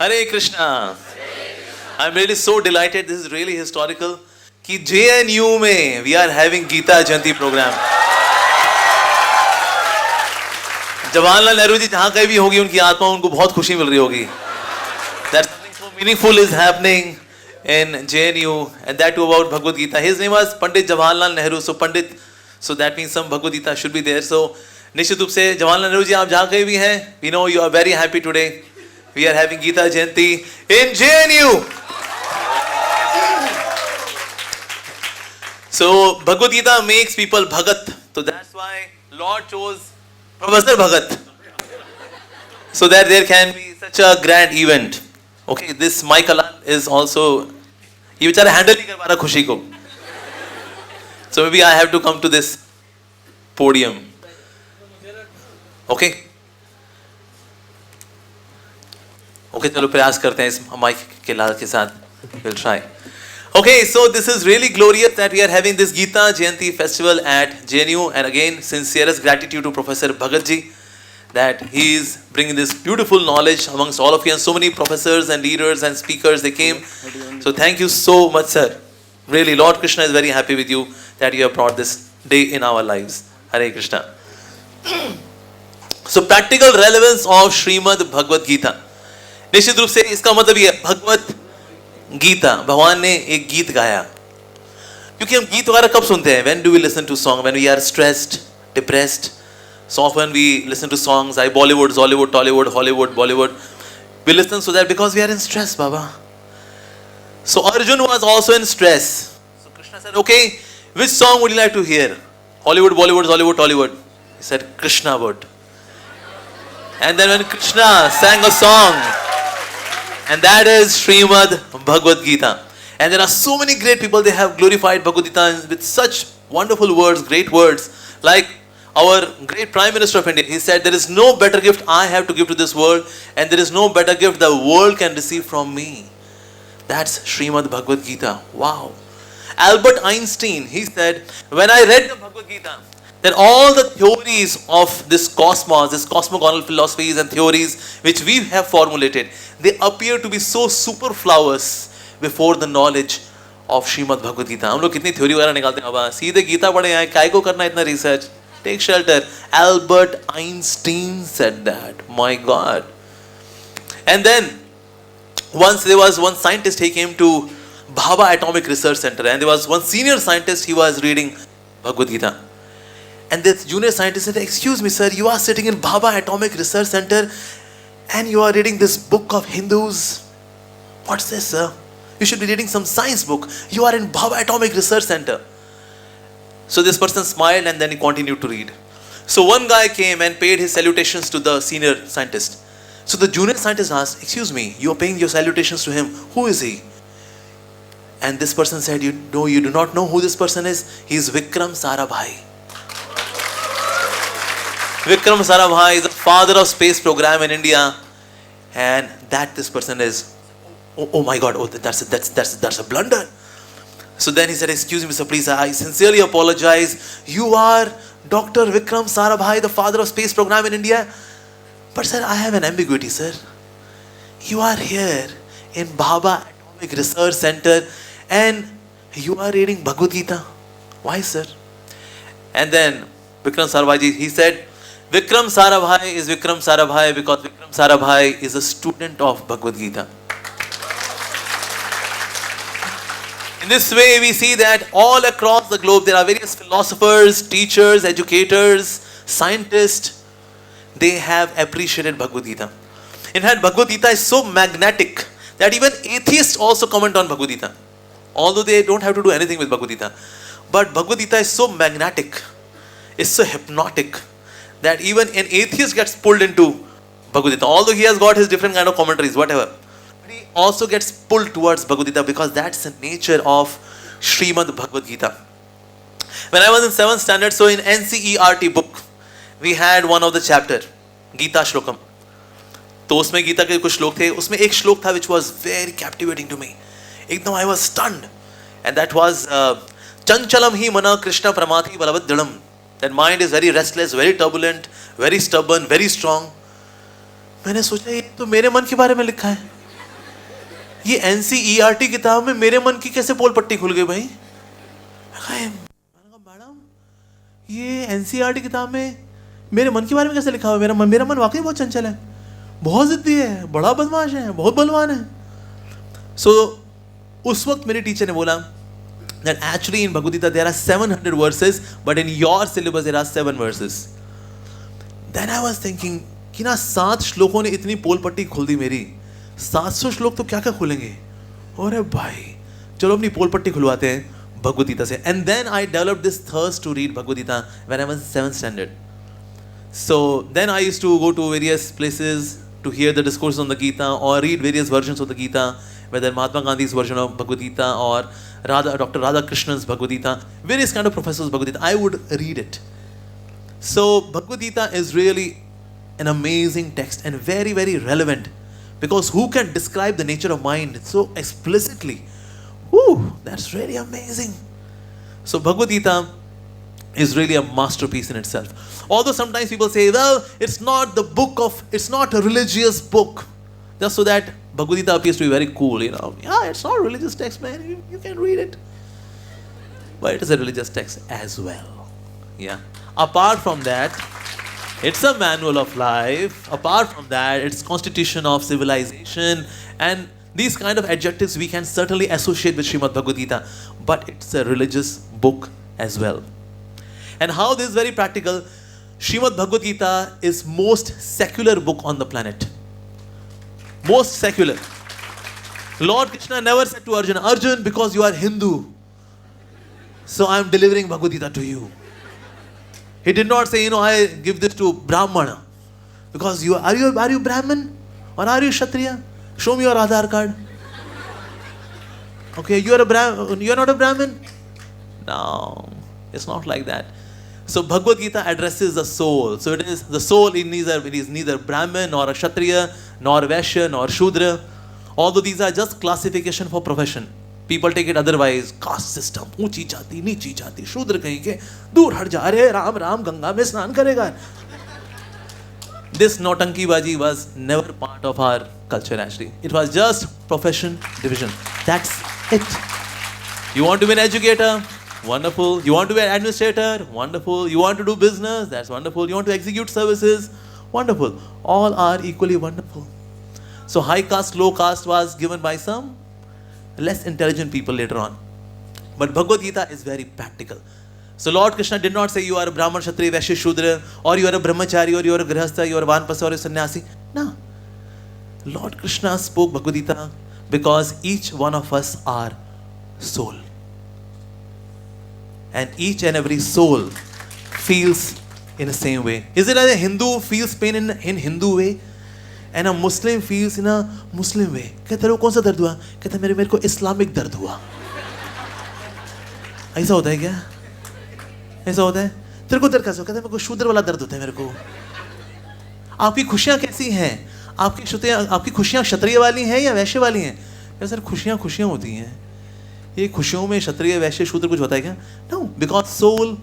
Hare Krishna. I'm really so delighted. This is really historical. कि JNU में we are having Geeta Jayanti program. Jawaharlal Nehru ji जहाँ कहीं भी होगी उनकी आत्मा उनको बहुत खुशी मिल रही होगी. That something so meaningful is happening in JNU, and that too about Bhagavad Gita. His name was Pandit Jawaharlal Nehru. So Pandit, so that means some Bhagavad Gita should be there. So निश्चित रूप से जवाहरलाल नेहरू जी आप जहाँ कहीं भी हैं, we know you are very happy today. We are having Geeta Jayanti in JNU. So Bhagavad Gita makes people Bhagat. So that's why Lord chose Professor Bhagat. So that there can be such a grand event. Okay, this Michael is also, ये बेचारा handle नहीं कर पा रहा खुशी को. So maybe I have to come to this podium. Okay. Okay, चलो प्रयास करते हैं इस माइक के लाल के साथ. We'll try. Okay, so this is really glorious that we are having this Geeta Jayanti festival at JNU, and again sincerest gratitude to Professor Bhagat ji that he is bringing this beautiful knowledge amongst all of you, and so many professors and leaders and speakers they came. So thank you so much, sir. Really, Lord Krishna is very happy with you that you have brought this day in our lives. Hare Krishna. So practical relevance of Srimad Bhagavad Gita. निश्चित रूप से इसका मतलब ये भगवत गीता, भगवान ने एक गीत गाया. क्योंकि हम गीत वगैरह कब सुनते हैं? When do we listen to song? When we are stressed, depressed. So often we listen to songs like Bollywood, Zollywood, Tollywood, Hollywood, Bollywood. We listen to that because we are in stress, Baba. So Arjun was also in stress. So Krishna said, okay, which song would you like to hear? Hollywood, Bollywood, Zollywood, Tollywood. He said, Krishna would. And then when Krishna sang a song, and that is Srimad Bhagavad Gita. And there are so many great people, they have glorified Bhagavad Gita with such wonderful words, great words. Like our great Prime Minister of India, he said, there is no better gift I have to give to this world, and there is no better gift the world can receive from me. That's Srimad Bhagavad Gita. Wow. Albert Einstein, he said, when I read the Bhagavad Gita, then all the theories of this cosmos, this cosmogonal philosophies and theories which we have formulated, they appear to be so superfluous before the knowledge of Srimad Bhagavad Gita. हम लोग कितनी theory वगैरह निकालते हैं बाबा, सीधे गीता पढ़े आए, काय को करना इतना research? Take shelter. Albert Einstein said that. My God. And then once there was one scientist, he came to Bhabha Atomic Research Center, and there was one senior scientist, he was reading Bhagavad Gita. And this junior scientist said, excuse me sir, you are sitting in Bhabha Atomic Research Center and you are reading this book of Hindus. What's this, sir? You should be reading some science book. You are in Bhabha Atomic Research Center. So this person smiled and then he continued to read. So one guy came and paid his salutations to the senior scientist. So the junior scientist asked, excuse me, you are paying your salutations to him. Who is he? And this person said, you do not know who this person is? He is Vikram Sarabhai. Vikram Sarabhai is the father of space program in India, and that this person is. Oh my God! Oh, that's a blunder. So then he said, "Excuse me, sir, please. I sincerely apologize. You are Dr. Vikram Sarabhai, the father of space program in India." But sir, I have an ambiguity, sir. You are here in Bhabha Atomic Research Center, and you are reading Bhagavad Gita. Why, sir? And then Vikram Sarabhai, he said, Vikram Sarabhai is Vikram Sarabhai because Vikram Sarabhai is a student of Bhagavad Gita. In this way, we see that all across the globe, there are various philosophers, teachers, educators, scientists. They have appreciated Bhagavad Gita. In fact, Bhagavad Gita is so magnetic that even atheists also comment on Bhagavad Gita. Although they don't have to do anything with Bhagavad Gita. But Bhagavad Gita is so magnetic, it's so hypnotic, that even an atheist gets pulled into Bhagavad Gita. Although he has got his different kind of commentaries, whatever. But he also gets pulled towards Bhagavad Gita because that's the nature of Srimad Bhagavad Gita. When I was in 7th standard, so in NCERT book, we had one of the chapter, Gita Shlokam. तो उसमें गीता के कुछ श्लोक थे, उसमें एक श्लोक था which was very captivating to me. एकदम I was stunned. And that was Chanchalam hi mana Krishna pramati balavat dridam. That mind is very restless, very turbulent, very stubborn, very strong. मैंने सोचा ये तो मेरे मन के बारे में लिखा है. ये एनसीईआरटी किताब में मेरे मन की कैसे पोल पट्टी खुल गई भाई? मैडम ये एनसीईआरटी किताब में मेरे मन के बारे में कैसे लिखा हुआ? मेरा मन वाकई बहुत चंचल है, बहुत जिद्दी है, बड़ा बदमाश है, बहुत बलवान है. सो उस वक्त मेरे टीचर ने बोला that actually in Bhagavad Gita there are 700 verses, but in your syllabus there are 7 verses. Then I was thinking कि ना 7 श्लोकों ने इतनी पोल पट्टी खोल दी मेरी, 700 श्लोक तो क्या क्या खुलेंगे. अरे भाई चलो अपनी पोल पट्टी खुलवाते हैं भगवद गीता से. And then I developed this thirst to read Bhagavad Gita when I was 7th standard. So then I used to go to various places to hear the discourse on the Gita or read various versions of the Gita, whether Mahatma Gandhi's version of Bhagavad Gita or Dr. Radha Krishnan's Bhagavad Gita, various kind of professors' Bhagavad Gita. I would read it. So Bhagavad Gita is really an amazing text and very, very relevant, because who can describe the nature of mind so explicitly? Woo, that's really amazing. So Bhagavad Gita is really a masterpiece in itself. Although sometimes people say, well, it's not a religious book, just so that Bhagavad Gita appears to be very cool, you know. Yeah, it's not a religious text, man. You can read it. But it is a religious text as well. Yeah. Apart from that, it's a manual of life. Apart from that, it's constitution of civilization. And these kind of adjectives we can certainly associate with Srimad Bhagavad Gita. But it's a religious book as well. And how this is very practical, Srimad Bhagavad Gita is most secular book on the planet. Most secular. Lord Krishna never said to Arjuna, Arjun, because you are Hindu, so I am delivering Bhagavad Gita to you. He did not say, I give this to Brahmana, because are you Brahmin or are you Kshatriya? Show me your Aadhaar card. Okay, you are not a Brahmin? No, it's not like that. So Bhagavad Gita addresses the soul. So it is the soul it is neither Brahmin nor a Kshatriya, nor Vaishya, nor Shudra. Although these are just classification for profession. People take it otherwise. Caste system, ऊंची जाति, नीची जाति, शूद्र कहीं के, दूर हट जा, अरे राम राम गंगा में स्नान करेगा. This Nautanki-baji was never part of our culture actually. It was just profession division. That's it. You want to be an educator? Wonderful. You want to be an administrator? Wonderful. You want to do business? That's wonderful. You want to execute services? Wonderful. All are equally wonderful. So high caste, low caste was given by some less intelligent people later on. But Bhagavad Gita is very practical. So Lord Krishna did not say you are a Brahman, Kshatriya, Vaishya, Shudra, or you are a Brahmachari, or you are a Grihastha, you are a Vanpasa, or a Sannyasi. No. Lord Krishna spoke Bhagavad Gita because each one of us are soul. And each and every soul feels in the same way. Is it that a Hindu feels pain in Hindu way and a Muslim feels in a Muslim way? कहते तेरे को कौन सा दर्द हुआ? कहते मेरे को इस्लामिक दर्द हुआ. ऐसा होता है क्या? ऐसा होता है? तेरे को दर्द कैसा? कहते मेरे को शूद्र वाला दर्द होता है मेरे को. आपकी खुशियाँ कैसी हैं? आपकी खुशियाँ क्षत्रिय वाली हैं या वैश्य वाली हैं? क्या सर खुशियाँ होती हैं. ये खुशियों में क्षत्रिय वैश्य शूद्र कुछ होता है क्या? No, because soul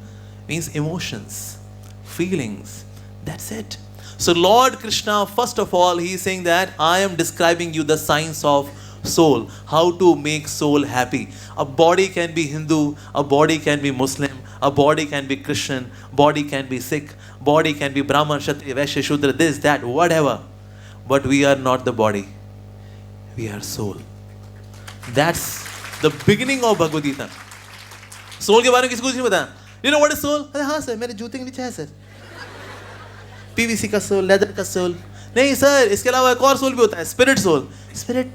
means emotions, feelings. That's it. So Lord Krishna, first of all, he is saying that I am describing you the science of soul, how to make soul happy. A body can be Hindu, a body can be Muslim, a body can be Christian, body can be Sikh, body can be Brahman, Kshatriya, Vaishya, Shudra, this, that, whatever. But we are not the body. We are soul. That's the beginning of Bhagavad Gita. Soul के बारे में किसी को कुछ नहीं पता. You know what is soul? अरे हाँ सर, मेरे जूते के नीचे है सर. PVC का soul, leather का soul. नहीं सर, इसके अलावा एक और soul भी होता है, spirit soul. Spirit,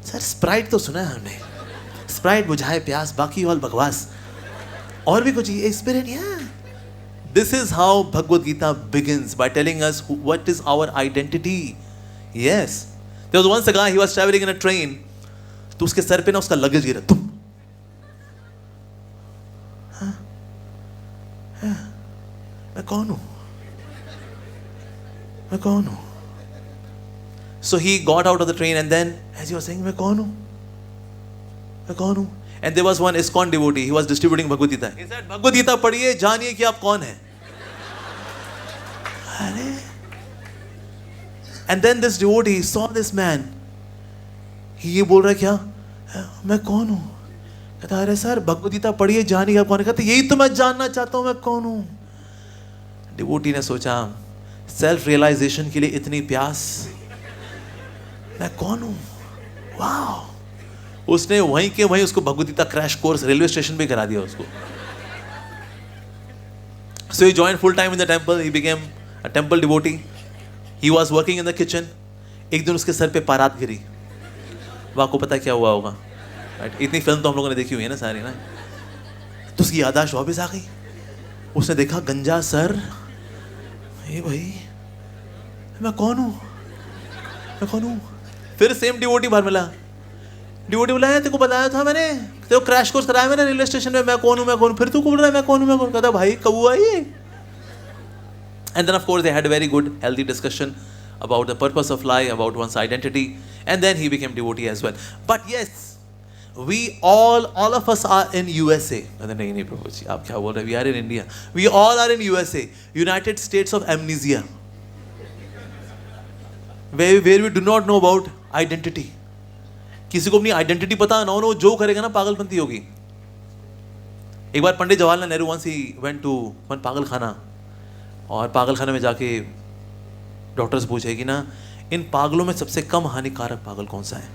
sir Sprite तो सुना है हमने. Sprite बुझाए प्यास, बाकी और बकवास. और भी कुछ ये spirit, yeah. This is how Bhagavad Gita begins by telling us what is our identity. Yes. There was once a guy, he was traveling in a train. तो उसके सर पे ना उसका लगेज गिरा. तुम मैं कौन हूं? So he got out of the train and then as he was saying मैं कौन हूं? And there was one ISKCON devotee, he was distributing Bhagavad Gita. He said Bhagavad Gita पढ़िए, जानिए कि आप कौन हैं. And then this devotee saw this man ये बोल रहा है क्या, मैं कौन हूँ? कहता अरे सर भगवद गीता पढ़िए, जानिए आप कौन है। कहते यही तो मैं जानना चाहता हूँ, मैं कौन हूँ। डिवोटी ने सोचा, सेल्फ रियलाइजेशन के लिए इतनी प्यास, मैं कौन हूँ, वाह। उसने वहीं के वहीं उसको Bhagavad Gita crash course railway station पे करा दिया उसको। So he joined full time in the temple. He became a temple devotee. He was working in the kitchen. एक दिन उसके सर पे पारात गिरी। वाह को पता क्या हुआ होगा, right? इतनी फिल्म तो हम लोगों ने देखी हुई है ना सारी ना। तो उसकी याददाश्त वापस आ गई। उसने देखा गंजा सर, ये भाई मैं कौन हूँ, मैं कौन हूँ। फिर सेम डिवोटी बाहर मिला। डिवोटी बोला है तेरे को बताया था मैंने, तेरे को क्रैश कोर्स कराया मैंने रेलवे स्टेशन में, मैं कौन हूँ, मैं कौन हूँ। फिर तू बोल रहा है मैं कौन हूँ, मैं कौन। कहता भाई कब हुआ ये। And then of course they had a very good healthy discussion about the purpose of life, about one's identity, and then he became devotee as well. But yes, we all of us are in USA. नहीं प्रभु जी आप क्या बोल रहे हैं, we are in India. We all are in USA, United States of Amnesia, where we do not know about identity. किसी को अपनी identity पता ना हो, वो जो करेगा ना पागलपंती होगी। एक बार Pandit Jawaharlal Nehru once he went to one पागल खाना, और पागल खाने में जाके डॉक्टर से पूछे कि ना इन पागलों में सबसे कम हानिकारक पागल कौन सा है।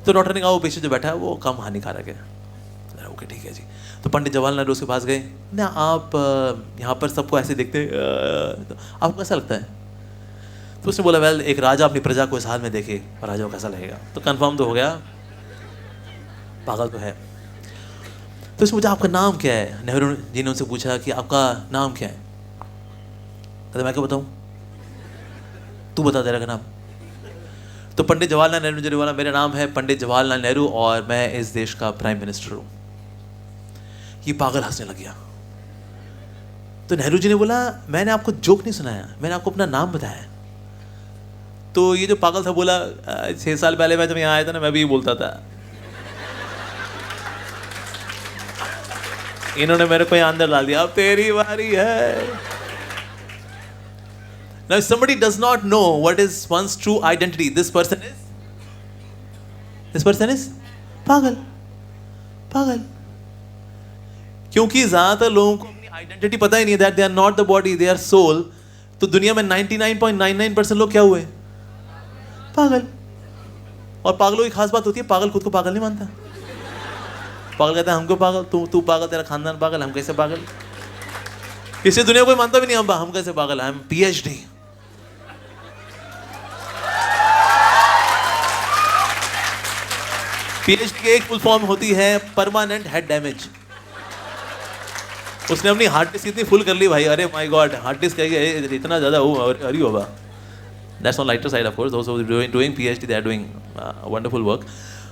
तो डॉक्टर ने कहा वो पेशेंट जो बैठा है वो कम हानिकारक है। ओके ठीक है जी। तो पंडित जवाहरलाल नेहरू उसके पास गए ना, आप यहाँ पर सबको ऐसे देखते हैं, तो आपको कैसा लगता है? तो उसने बोला वेल एक राजा अपनी प्रजा को इस हाल में देखे और राजा को कैसा लगेगा। तो कंफर्म तो हो गया पागल तो है। तो उसने पूछा आपका नाम क्या है? नेहरू जी ने उनसे पूछा कि आपका नाम क्या है? कहते मैं क्या बताऊँ, तू बता तेरा का नाम। तो पंडित जवाहरलाल नेहरू जी ने बोला मेरा नाम है पंडित जवाहरलाल नेहरू और मैं इस देश का प्राइम मिनिस्टर हूँ। ये पागल हंसने लग गया। तो नेहरू जी ने बोला मैंने आपको जोक नहीं सुनाया, मैंने आपको अपना नाम बताया। तो ये जो पागल था बोला 6 साल पहले मैं जब यहाँ आया था ना मैं भी ये बोलता था, इन्होंने मेरे को यहाँ अंदर डाल दिया, अब तेरी बारी है। Now if somebody does not know what is one's true identity, this person is पागल, पागल। क्योंकि ज्यादातर लोगों को अपनी आइडेंटिटी पता ही नहीं है, that they are not the body, they are soul। तो दुनिया में 99.99% लोग क्या हुए, पागल। और पागलों की खास बात होती है पागल खुद को पागल नहीं मानता। पागल कहता है हमको पागल, तू पागल, तेरा खानदान पागल, हम कैसे पागल। इसे दुनिया कोई मानता भी नहीं, हम कैसे पागल, हम PhD। PhD की एक फुल फॉर्म होती है परमानेंट हेड डैमेज। उसने अपनी हार्ड डिस्क इतनी फुल कर ली भाई, अरे माय गॉड हार्ड डिस्क इतना ज्यादा हो अरे होगा। That's on lighter side of course, those who are doing PhD they are doing wonderful work,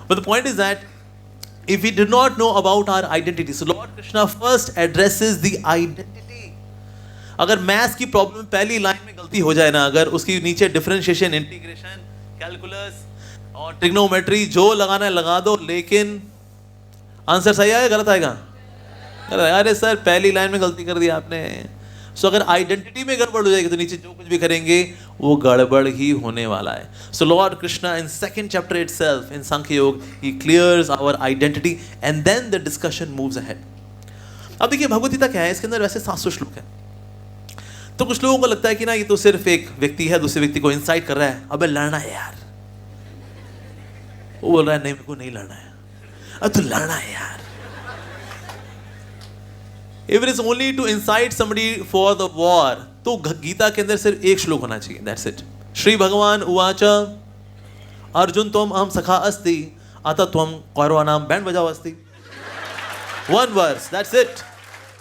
but the point is that if we do not know about our identity, so Lord Krishna first addresses the identity। अगर maths की problem पहली line में गलती हो जाए ना, अगर उसकी नीचे डिफरेंशिएशन, इंटीग्रेशन, कैलकुलस और ट्रिग्नोमेट्री जो लगाना है लगा दो, लेकिन आंसर सही आएगा गलत आएगा, अरे सर पहली लाइन में गलती कर दी आपने। सो अगर आइडेंटिटी में गड़बड़ हो जाएगी तो नीचे जो कुछ भी करेंगे वो गड़बड़ ही होने वाला है। So lord Krishna in second chapter itself in Sankhya Yoga ही clears our identity and then the discussion moves ahead. अब देखिए भगवद गीता क्या है, इसके अंदर वैसे 700 श्लोक है। तो कुछ लोगों को लगता है कि ना ये तो सिर्फ एक व्यक्ति है दूसरे व्यक्ति को इंसाइट कर रहा है, अबे लड़ना है यार। वो बोल रहा है नहीं मेरे को नहीं लड़ना है, अब तो लड़ना है यार। If it is only to incite somebody for the war, तो गीता के अंदर सिर्फ एक श्लोक होना चाहिए, that's it। श्री भगवान उवाच अर्जुन त्वम अहम सखा अस्ति अतः त्वम कौरवानाम बैंड बजाओ अस्ति। One verse, that's it।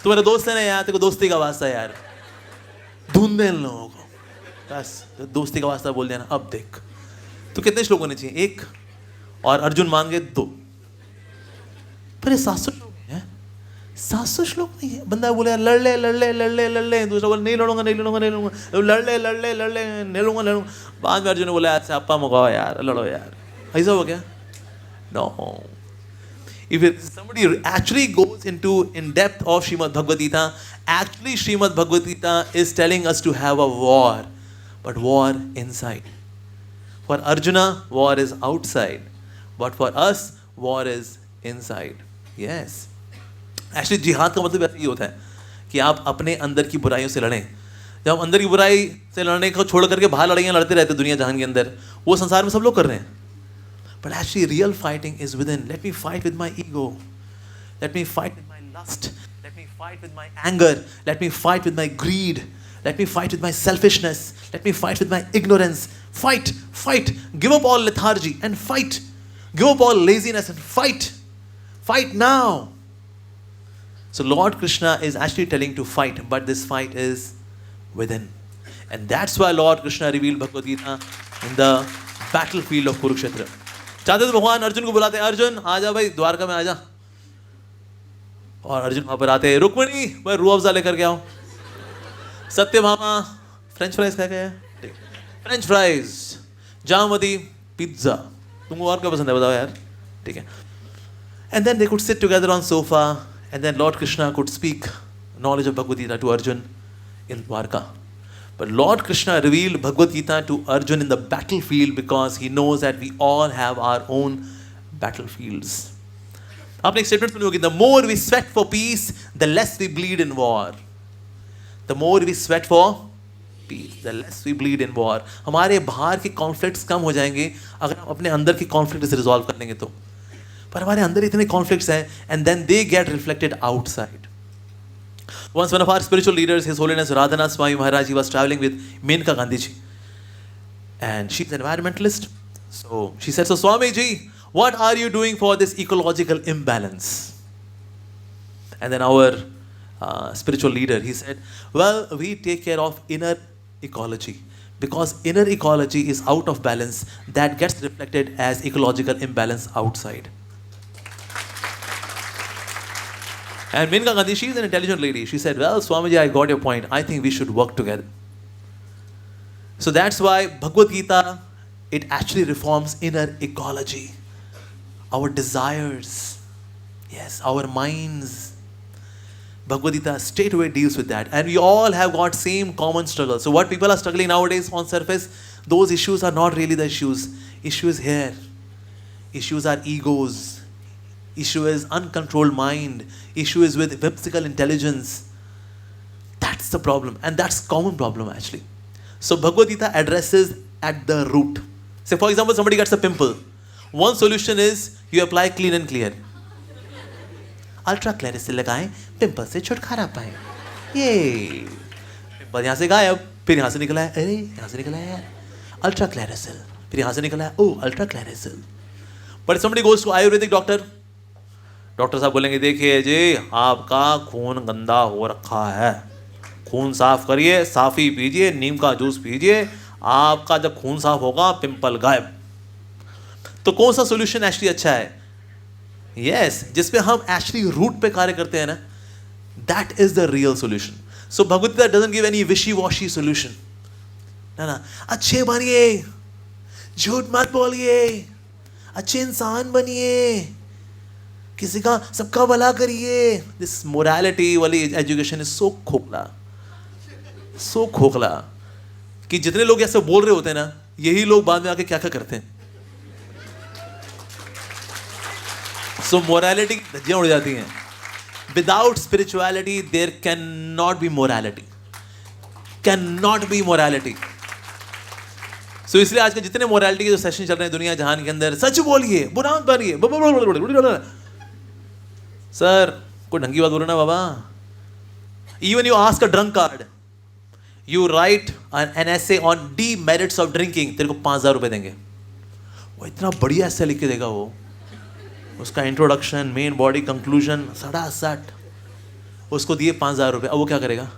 तू मेरा दोस्त है ना यार, तेरे को दोस्ती का वास्ता है यार, ढूंढ दे इन लोगों को, बस दोस्ती का वास्ता बोल देना। अब देख तो कितने श्लोक होने चाहिए, एक, और अर्जुन मान गए 2, पर ये 700 श्लोक है, 700 श्लोक नहीं है। बंदा बोले लड़ ले लड़ ले लड़ ले लड़ ले, दूसरा बोले नहीं लड़ूंगा नहीं लड़ूंगा नहीं लड़ूंगा, लड़ ले लड़ ले लड़ ले नहीं लड़ूंगा लड़ूंगा। बाद में अर्जुन ने बोला ऐसे आपा मुकाओ यार, लड़ो यार, ऐसा हो गया। No, if somebody actually goes into in depth of Srimad Bhagavad Gita, actually Srimad Bhagavad Gita is telling us to have a war, but war inside. For Arjuna, war is outside. but for us war is inside. Yes, actually जिहाद का मतलब ऐसा ही होता है कि आप अपने अंदर की बुराइयों से लड़ें. जब हम अंदर की बुराई से लड़ने को छोड़ करके बाहर लड़ाइयाँ लड़ते रहते दुनिया जहान के अंदर, वो संसार में सब लोग कर रहे हैं. But actually real fighting is within. Let me fight with my ego, let me fight with my lust, let me fight with my anger, let me fight with my greed, let me fight with my selfishness, let me fight with my ignorance. Fight, fight, give up all lethargy and fight, give up all laziness and fight now. So Lord Krishna is actually telling to fight, but this fight is within, and that's why Lord Krishna revealed Bhagavad Gita in the battlefield of Kurukshetra. चाहते तो भगवान अर्जुन को बुलाते हैं, अर्जुन आजा भाई द्वारका में आजा, और अर्जुन वहां पर आते हैं, रुक्मिणी भाई रूह अफ़ज़ा लेकर के आओ, सत्यभामा फ्रेंच फ्राइज खा गया, फ्रेंच फ्राइज, जामवती पिज्जा, तुमको और क्या पसंद है बताओ यार, ठीक है. And then they could sit together on sofa, and then Lord Krishna could speak knowledge of Bhagavad Gita to Arjun in Dwarka. But Lord Krishna revealed Bhagavad Gita to Arjun in the battlefield because he knows that we all have our own battlefields. आपने एक statement सुनी होगी, the more we sweat for peace, the less we bleed in war. The more we sweat for peace, the less we bleed in war. हमारे बाहर के conflicts कम हो जाएंगे अगर हम अपने अंदर की कॉन्फ्लिक्ट रिजॉल्व कर लेंगे तो. पर हमारे अंदर इतने कॉन्फ्लिक्ट्स हैं, and then they get reflected outside. Once one of our spiritual leaders, His Holiness Radhanath Swami Maharaj, he was traveling with Menka Gandhi ji, and she's an environmentalist. So she said, so Swami ji, what are you doing for this ecological imbalance? And then our spiritual leader, he said, well, we take care of inner ecology, because inner ecology is out of balance, that gets reflected as ecological imbalance outside. And Menka Gandhi, she is an intelligent lady. She said, well, Swamiji, I got your point. I think we should work together. So that's why Bhagavad Gita, it actually reforms inner ecology. Our desires, yes, our minds. Bhagavad Gita straight away deals with that. And we all have got same common struggle. So what people are struggling nowadays on surface, those issues are not really the issues. Issue is here. Issues are egos. Issue is uncontrolled mind. Issue is with whimsical intelligence. That's the problem, and that's common problem actually. So Bhagavad Gita addresses at the root. Say for example, somebody gets a pimple. One solution is you apply clean and clear. Ultra Clarisil लगाएं, pimple से छुटकारा पाएं. ये pimple यहाँ से गायब, फिर यहाँ से निकला है, अरे यहाँ से निकला है यार, Ultra Clarisil. फिर यहाँ से निकला है, oh Ultra Clarisil. But somebody goes to Ayurvedic doctor. Doctor साहब बोलेंगे, देखिए जी आपका खून गंदा हो रखा है, खून साफ करिए, साफ़ी पीजिए, नीम का जूस पीजिए, आपका जब खून साफ होगा पिंपल गायब. तो कौन सा सॉल्यूशन एक्चुअली अच्छा है? यस, जिस पे हम एक्चुअली रूट पे कार्य करते हैं ना, that is the real solution. So Bhagavad Gita doesn't give any wishy washy solution. ना, अच्छे बनिए, झूठ मत बोलिए, अच्छे इंसान बनिए, किसी का सबका भला करिए. दिस मोरालिटी वाली एजुकेशन इज सो खोखला कि जितने लोग ऐसे बोल रहे होते हैं ना, यही लोग बाद में आके क्या क्या करते हैं. सो मोरालिटी की धज्जियां उड़ जाती हैं. Without spirituality there can not be morality, can not be morality. So इसलिए आजकल जितने मोरालिटी के जो सेशन चल रहे हैं दुनिया जहान के अंदर, सच बोलिए, बुरा मत बनिए, सर कोई ढंगी बात बोलो ना बाबा. Even you ask a drunkard, you write an essay on demerits of drinking, तेरे को 5,000 रुपये देंगे. वो इतना बढ़िया ऐसे लिख के देगा, वो उसका इंट्रोडक्शन, मेन बॉडी, कंक्लूजन, सड़ा सट, उसको दिए 5,000 रुपये. अब वो क्या करेगा?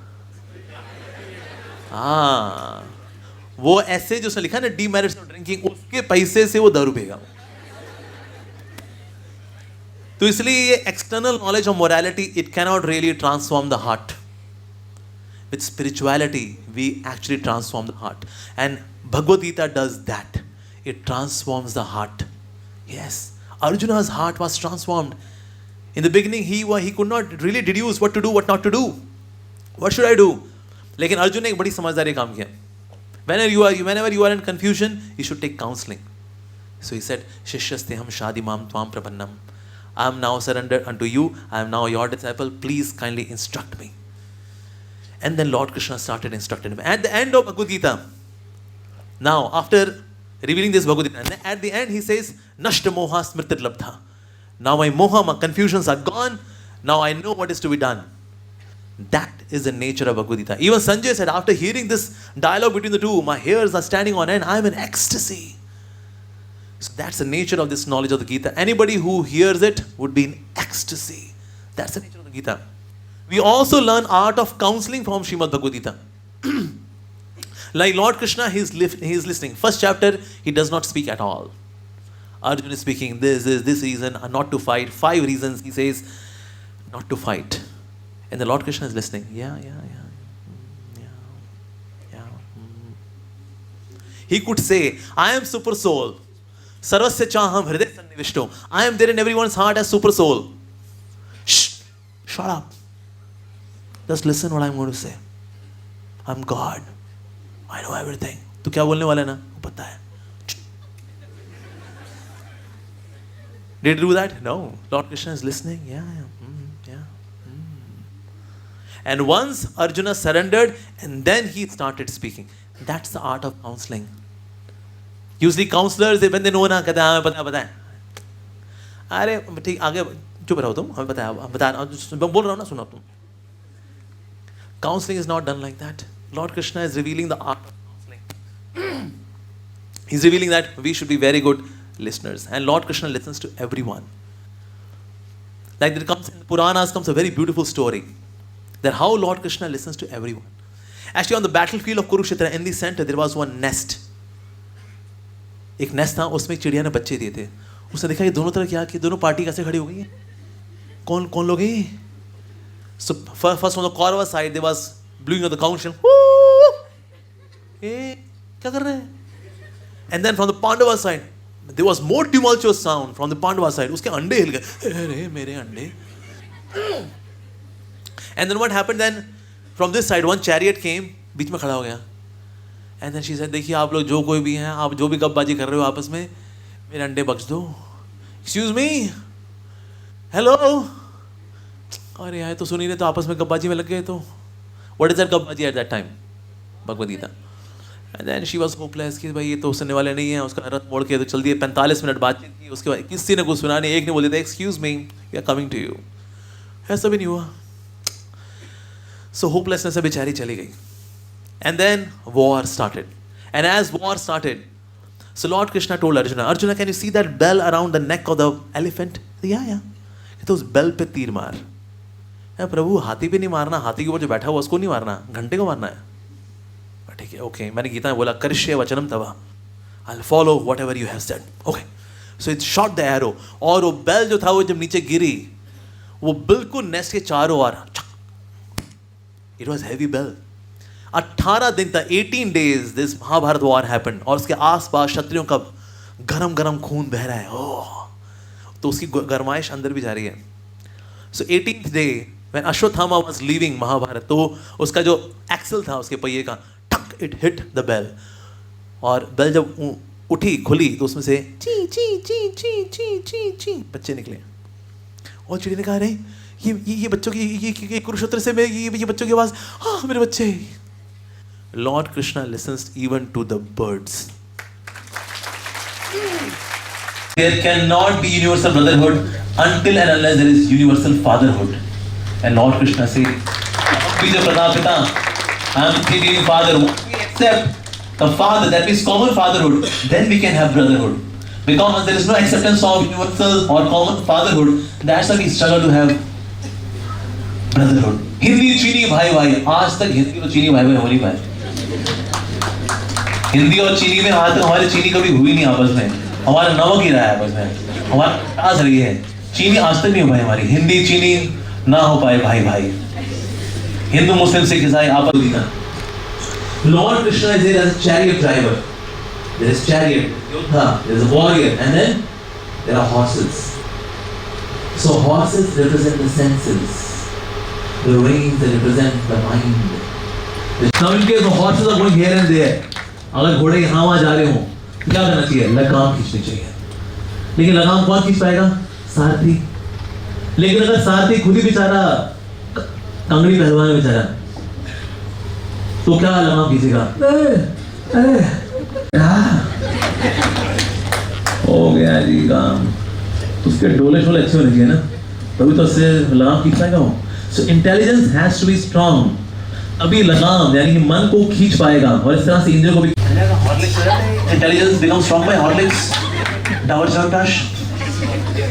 हाँ, वो ऐसे जो उसने लिखा ना डीमेरिट्स ऑफ ड्रिंकिंग, उसके पैसे से वो दारू पिएगा. तो इसलिए ये external knowledge of morality, it cannot really transform the heart. With spirituality we actually transform the heart, and Bhagavad Gita does that. It transforms the heart. Yes, Arjuna's heart was transformed. In the beginning he could not really deduce what to do, what not to do. What should I do? लेकिन अर्जुन ने एक बड़ी समझदारी काम किया. Whenever you are in confusion, you should take counseling. So he said, Shishyasteham shadimam tvam prabannam. I am now surrendered unto you. I am now your disciple. Please kindly instruct me. And then Lord Krishna started instructing him. At the end of Bhagavad Gita, now after revealing this Bhagavad Gita, and at the end he says, Nashta moha smritir labdha. Now my moha, my confusions are gone. Now I know what is to be done. That is the nature of Bhagavad Gita. Even Sanjay said, after hearing this dialogue between the two, my hairs are standing on end. I am in ecstasy. So that's the nature of this knowledge of the Gita. Anybody who hears it would be in ecstasy. That's the nature of the Gita. We also learn art of counseling from Srimad Bhagavad Gita. Like Lord Krishna, he is listening. First chapter, he does not speak at all. Arjuna is speaking, this reason, not to fight. 5 reasons, he says, not to fight. And the Lord Krishna is listening. Yeah. He could say, I am super soul. Sarvasya chaham hriday sannivishto. I am there in everyone's heart as super soul. Shh, shut up. Just listen what I'm going to say. I'm God. I know everything. Tu kya bolne wala hai na? Pata hai. Did he do that? No. Lord Krishna is listening. Yeah. And once Arjuna surrendered, and then he started speaking. That's the art of counseling. Usually counselors, when they know ना कहते हैं हमें पता है अरे ठीक आगे चुप रहो तुम हमें पता है बता बोल रहा हूँ ना सुनो तुम. Counseling is not done like that. Lord Krishna is revealing the art of counseling. He's revealing that we should be very good listeners, and Lord Krishna listens to everyone. Like there comes in Puranas comes a very beautiful story that how Lord Krishna listens to everyone. Actually, on the battlefield of Kurukshetra, in the center, there was one nest. एक nest था, उसमें चिड़िया ने बच्चे दिए थे. उसने देखा ये दोनों तरफ क्या कि दोनों पार्टी कैसे खड़ी हो गई है. कौन लोग हैं? So first on the Kaurava side there was blowing of the conch shell. क्या कर रहे हैं? And then from the Pandava side there was more tumultuous sound from the Pandava side. उसके अंडे हिल गए. अरे मेरे अंडे. And then what happened then? From this side one chariot came, बीच में खड़ा हो गया. And then she said, देखिए आप लोग जो कोई भी हैं, आप जो भी गपबाजी कर रहे हो आपस में, मेरे अंडे बख्श दो. Excuse me? Hello? अरे यार तो सुनी नहीं तो आपस में गपबाजी में लग गए तो. What is that गपबाजी at that time? Bhagavad Gita. And then she was hopeless कि भाई ये तो सुनने वाले नहीं हैं. उसका रथ मोड़ के तो चल दिए. 45 मिनट बातचीत की. उसके बाद किसी ने कुछ सुना नहीं. एक ने बोल दिया Excuse me, we are coming to you. ऐसा भी नहीं हुआ. So hopelessness से बेचारी चली गई. And then war started. And as war started, so Lord Krishna told Arjuna, can you see that bell around the neck of the elephant? Yeah. तो उस बेल पे तीर मार. प्रभु हाथी पे नहीं मारना, हाथी के ऊपर जो बैठा हुआ उसको नहीं मारना, घंटे को मारना है. ठीक है, ओके. मैंने गीता में बोला करिष्ये वचनम तव. I'll follow whatever you have said. Okay. So it shot the arrow. और वो बेल जो था वो जब नीचे गिरी, वो बिल्कुल नेस्ट के चारों ओर. It was heavy bell. 18 दिन तक 18 days this Mahabharat war happened. और उसके आसपास क्षत्रियों का गरम खून बह रहा है. तो उसकी गरमाइश अंदर भी जा रही है. So 18th day when Ashwatthama was leaving Mahabharat, तो उसका जो एक्सल था उसके पहिए का, टक it hit the bell. और बेल जब उठी खुली तो उसमें से ची ची ची ची ची ची ची बच्चे निकले. और चिड़ी ने कहा अरे ये बच्चों की ये कुरुक्षेत्र से ये बच्चों की आवाज. हाँ मेरे बच्चे. Lord Krishna listens even to the birds. There cannot be universal brotherhood until and unless there is universal fatherhood. And Lord Krishna said, Bija Pradapita, I am the living father. Once we accept the father, that means common fatherhood, then we can have brotherhood. Because there is no acceptance of universal or common fatherhood, that's why we struggle to have brotherhood. Hindi चीनी भाई आज तक हिंदी और चीनी भाई हो नहीं पाए. हिंदी और चीनी में आज तक हमारी चीनी कभी हुई नहीं आपस में. हमारा नमक ही रहा है आपस में. हमारा आज रही है. चीनी आज तक नहीं हो पाई हमारी. हिंदी चीनी ना हो पाए भाई. हिंदू मुस्लिम सिख ईसाई आपस में. Lord Krishna is there as a chariot driver. There is chariot, yodha, there is a warrior, and then there are horses. So horses represent the senses. The reins that represent the mind. Now in case the horses are going here and there, अगर घोड़े यहाँ वहाँ जा रहे हो, क्या करना चाहिए? लगाम खींचनी चाहिए. लेकिन लगाम कौन खींच पाएगा? सारथी। लेकिन अगर सारथी खुद ही बेचारा कंगड़ी पहलवान है बेचारा, तो क्या लगाम खींचेगा? हो गया जी काम। उसके डोले शोले अच्छे होने चाहिए ना, तभी तो उससे लगाम खींच पाएगा वो। So intelligence has to be strong, अभी लगाम यानी कि मन को खींच पाएगा। और इस तरह से इंद्रियों को भी intelligence become strong by Horlicks, Dabur Chyawanprash,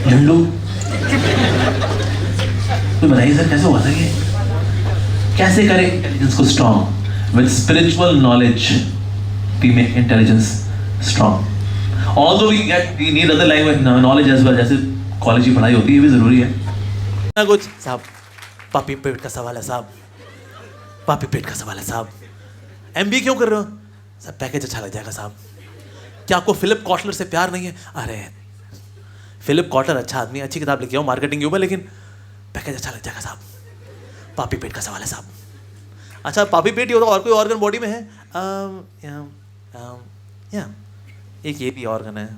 Jhandu. तो बताइए सर कैसे होगा सर ये? कैसे करें इंटेलिजेंस को strong? With spiritual knowledge we make intelligence strong. Although we need other language knowledge as well, जैसे कॉलेज की पढ़ाई होती है, ये भी जरूरी है ना। कुछ साहब पापी पेट का सवाल है साहब, पापी पेट का सवाल है साहब। एमबी क्यों कर रहे हो? सब पैकेज अच्छा लग जाएगा साहब। क्या आपको फिलिप कॉटलर से प्यार नहीं है? अरे फिलिप कॉटलर अच्छा आदमी, अच्छी किताब लिखी हो मार्केटिंग के ऊपर, लेकिन पैकेज अच्छा लग जाएगा साहब। पापी पेट का सवाल है साहब। अच्छा पापी पेट ही होता, और कोई ऑर्गन बॉडी में है? एक ये भी ऑर्गन है।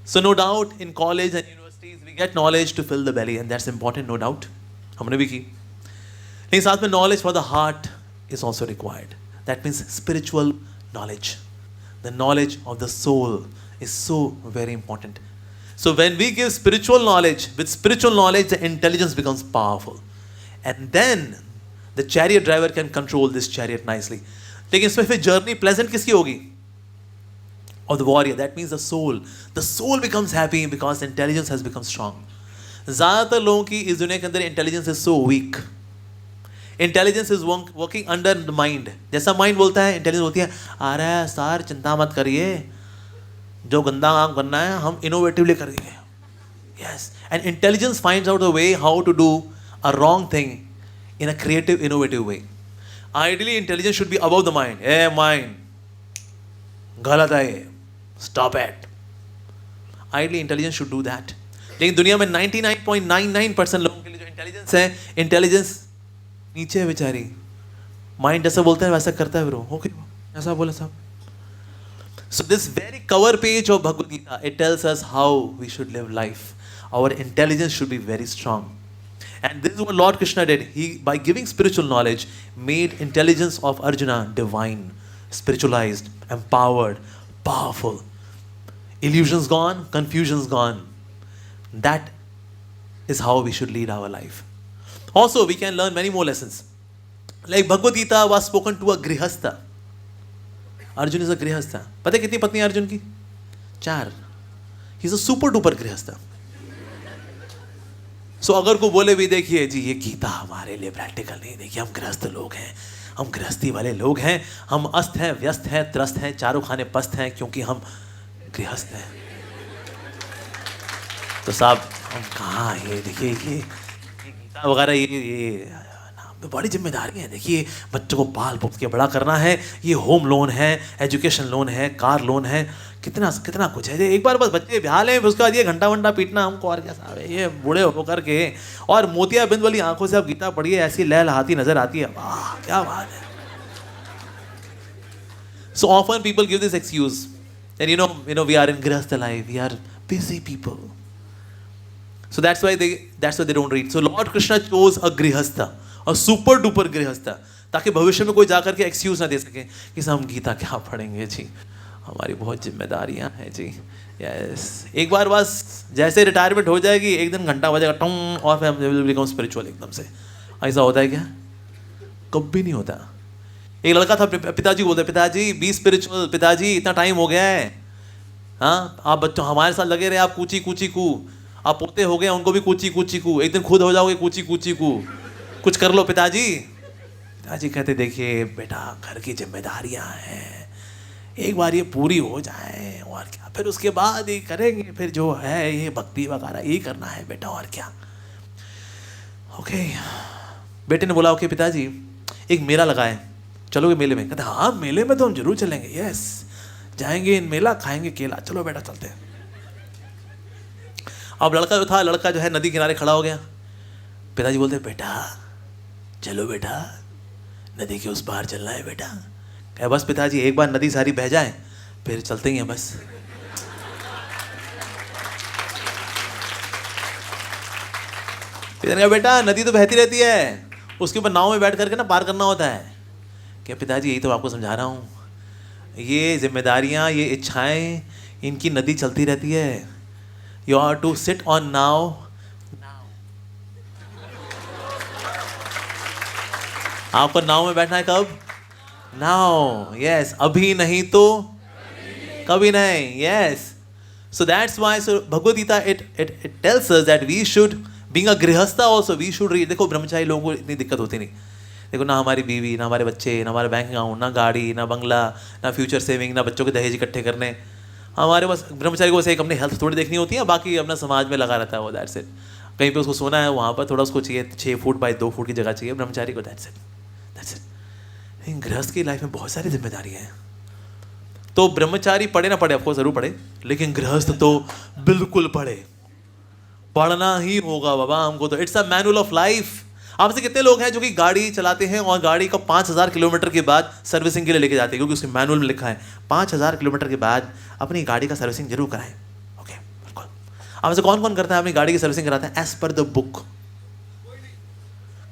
So no doubt in college and universities we get knowledge to fill the belly, and that's important, no doubt, हमने भी की। लेकिन साथ में knowledge for the heart is also required. That means spiritual knowledge, the knowledge of the soul is so very important. So when we give spiritual knowledge, with spiritual knowledge the intelligence becomes powerful, and then the chariot driver can control this chariot nicely. लेकिन इसमें फिर journey pleasant किसकी होगी? Of the warrior. That means the soul. The soul becomes happy because intelligence has become strong. ज़्यादातर लोगों की इस दुनिया के अंदर intelligence is so weak. Intelligence is working under the mind. जैसा माइंड बोलता है इंटेलिजेंस बोलती है, अरे सर चिंता मत करिए, जो गंदा काम करना है हम इनोवेटिवली करेंगे। Yes, and intelligence finds out the way how to do a wrong thing in a creative innovative way. Ideally intelligence should be above the mind. ए माइंड गलत है ये, stop it. Ideally intelligence should do that. लेकिन दुनिया में 99.99% लोगों के लिए जो इंटेलिजेंस है, इंटेलिजेंस नीचे है बेचारी। माइंड जैसा बोलता है वैसा करता है, ओके ऐसा बोला साहब। So this very cover page of Bhagavad Gita, it tells us how we should live life. Our intelligence should be very strong, and this is what Lord Krishna did. He, by giving spiritual knowledge, made intelligence of Arjuna divine, spiritualized, empowered, powerful. Illusions gone, confusions gone. That is how we should lead our life. Also, we can learn many more lessons. Like Bhagavad Gita was spoken to a grihastha. Arjun is a grihastha. पता है कितनी पत्नी है अर्जुन की? 4. He's a super duper grihastha. So अगर को बोले भी देखिए जी ये गीता हमारे लिए प्रैक्टिकल नहीं, देखिए हम गृहस्थ लोग हैं, हम गृहस्थी वाले लोग हैं, हम अस्त हैं, व्यस्त हैं, त्रस्त हैं, चारों खाने पस्त हैं, क्योंकि हम गृहस्थ हैं। तो साहब हम कहाँ, ये देखिए ये गीता वगैरह ये बड़ी जिम्मेदारी है। देखिए बच्चों को पाल पोस के बड़ा करना है, ये होम लोन है, एजुकेशन लोन है, कार लोन है, कितना कितना कुछ है। एक बार बस बच्चे ब्याह लें, उसके बाद ये घंटा वंटा पीटना हमको, और क्या साहब है ये बूढ़े होकर के। और मोतियाबिंद वाली आंखों से आप गीता पढ़िए, ऐसी लहलहाती नजर आती है, वाह क्या बात है। So often people give this excuse that you know we are in grihastha life, we are busy people, so that's why they don't read. So Lord Krishna chose a grihastha, a super duper grihastha, ताकि भविष्य में कोई जाकर के excuse ना दे सके कि हम गीता क्या पढ़ेंगे जी, हमारी बहुत जिम्मेदारियां हैं जी। यस, एक बार बस जैसे रिटायरमेंट हो जाएगी, एक दिन घंटा बजेगा टंग, और फिर हम विल बिकम स्पिरिचुअल एकदम से। ऐसा होता है क्या? कभी नहीं होता। एक लड़का था, पिताजी बोलते, पिताजी बी स्पिरिचुअल, पिताजी इतना टाइम हो गया है, हाँ आप बच्चों हमारे साथ लगे रहे, आप कूची कूची कू, आप पोते हो गए उनको भी कूची कूची कू, एक दिन खुद हो जाओगे कूची कूची कू, कुछ कर लो पिताजी। पिताजी कहते देखिए बेटा घर की जिम्मेदारियां हैं, एक बार ये पूरी हो जाए और क्या, फिर उसके बाद ही करेंगे, फिर जो है ये भक्ति वगैरह ये करना है बेटा, और क्या। ओके, बेटे ने बोला ओके पिताजी एक मेला लगाए, चलोगे मेले में? कहते हाँ मेले में तो हम जरूर चलेंगे, यस जाएंगे इन मेला, खाएंगे केला, चलो बेटा चलते हैं। अब लड़का जो है नदी किनारे खड़ा हो गया। पिताजी बोलते बेटा चलो बेटा नदी के उस पार चलना है बेटा। कहे बस पिताजी एक बार नदी सारी बह जाए फिर चलते ही हैं बस। पिता ने कहा बेटा नदी तो बहती रहती है, उसके ऊपर नाव में बैठ करके ना पार करना होता है। क्या पिताजी यही तो आपको समझा रहा हूँ, ये जिम्मेदारियाँ, ये इच्छाएं, इनकी नदी चलती रहती है। You are to sit on नाव, आपको नाव में बैठना है कब? नाउ, यस, अभी नहीं तो कभी नहीं, yes. So that's why, so Bhagavad Gita, it tells us that we should, being a गृहस्था also, we should read. देखो ब्रह्मचारी लोगों को इतनी दिक्कत होती नहीं। देखो ना हमारी बीवी, ना हमारे बच्चे, ना हमारे बैंक अकाउंट, ना गाड़ी, ना बंगला, ना फ्यूचर सेविंग, ना बच्चों के दहेज इकट्ठे करने। हमारे पास ब्रह्मचारी को बस एक अपनी हेल्थ थोड़ी देखनी होती है, बाकी अपना समाज में लगा रहता है वो, दैट्स इट। कहीं पे उसको सोना है, वहाँ पर थोड़ा उसको चाहिए 6 फुट बाई 2 फुट की जगह चाहिए ब्रह्मचारी को, दैट्स इट। लेकिन गृहस्थ की लाइफ में बहुत सारी जिम्मेदारियाँ हैं। तो ब्रह्मचारी पढ़े ना पढ़े, आपको जरूर पढ़े, लेकिन गृहस्थ तो बिल्कुल पढ़े, पढ़ना ही होगा बाबा हमको तो। It's a manual of life. आपसे कितने लोग हैं जो कि गाड़ी चलाते हैं और गाड़ी को 5000 किलोमीटर के बाद सर्विसिंग के लिए लेके जाते हैं, क्योंकि उसके मैनुअल में लिखा है 5000 किलोमीटर के बाद अपनी गाड़ी का सर्विसिंग जरूर कराएं। ओके, बिल्कुल। आपसे कौन कौन करता है अपनी गाड़ी की सर्विसिंग कराते हैं एज पर द बुक?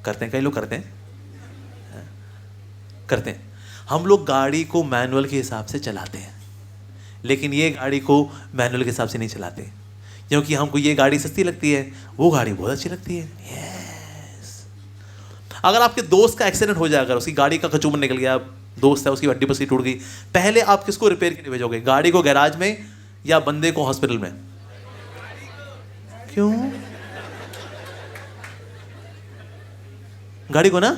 करते हैं, कई लोग करते हैं। हम लोग गाड़ी को मैनुअल के हिसाब से चलाते हैं, लेकिन ये गाड़ी को मैनुअल के हिसाब से नहीं चलाते, क्योंकि हमको ये गाड़ी सस्ती लगती है, वो गाड़ी बहुत अच्छी लगती है। यस। अगर आपके दोस्त का एक्सीडेंट हो जाए, अगर उसकी गाड़ी का कचूमर निकल गया, दोस्त है उसकी हड्डी पसली टूट गई, पहले आप किसको रिपेयर के लिए भेजोगे? गाड़ी को गैराज में या बंदे को हॉस्पिटल में? क्यों? गाड़ी को ना,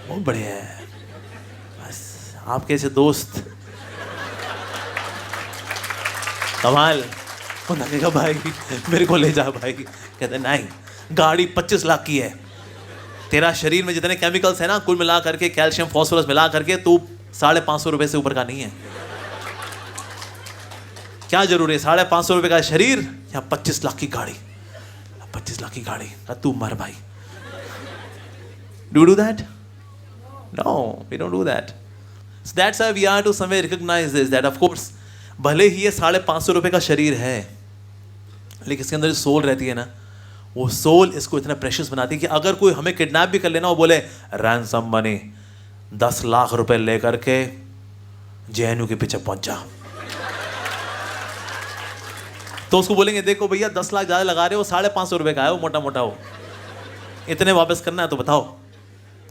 बहुत बढ़िया है। आपके ऐसे दोस्त कमाल, वो लगेगा भाई मेरे को ले जा भाई, कहते नहीं, गाड़ी 25 लाख की है, तेरा शरीर में जितने केमिकल्स है ना कुल मिला करके, कैल्शियम फॉस्फोरस मिला करके, तू 550 रुपए से ऊपर का नहीं है। क्या जरूरी है 550 रुपए का शरीर या 25 लाख की गाड़ी? 25 लाख की गाड़ी, तू मर भाई। Do you do that? No, we don't do that. So that's why we are to somewhere recognize this, that of course भले ही ये 550 रुपए का शरीर है, लेकिन इसके अंदर जो सोल रहती है ना, वो सोल इसको इतना प्रेशियस बनाती है कि अगर कोई हमें किडनैप भी कर लेना, वो बोले रैंसम मनी 10 लाख रुपए लेकर के जेएनयू के पीछे पहुंच जा, तो उसको बोलेंगे देखो भैया 10 लाख ज्यादा लगा रहे हो, 550 रुपए का है वो, मोटा मोटा हो, इतने वापस करना है तो बताओ।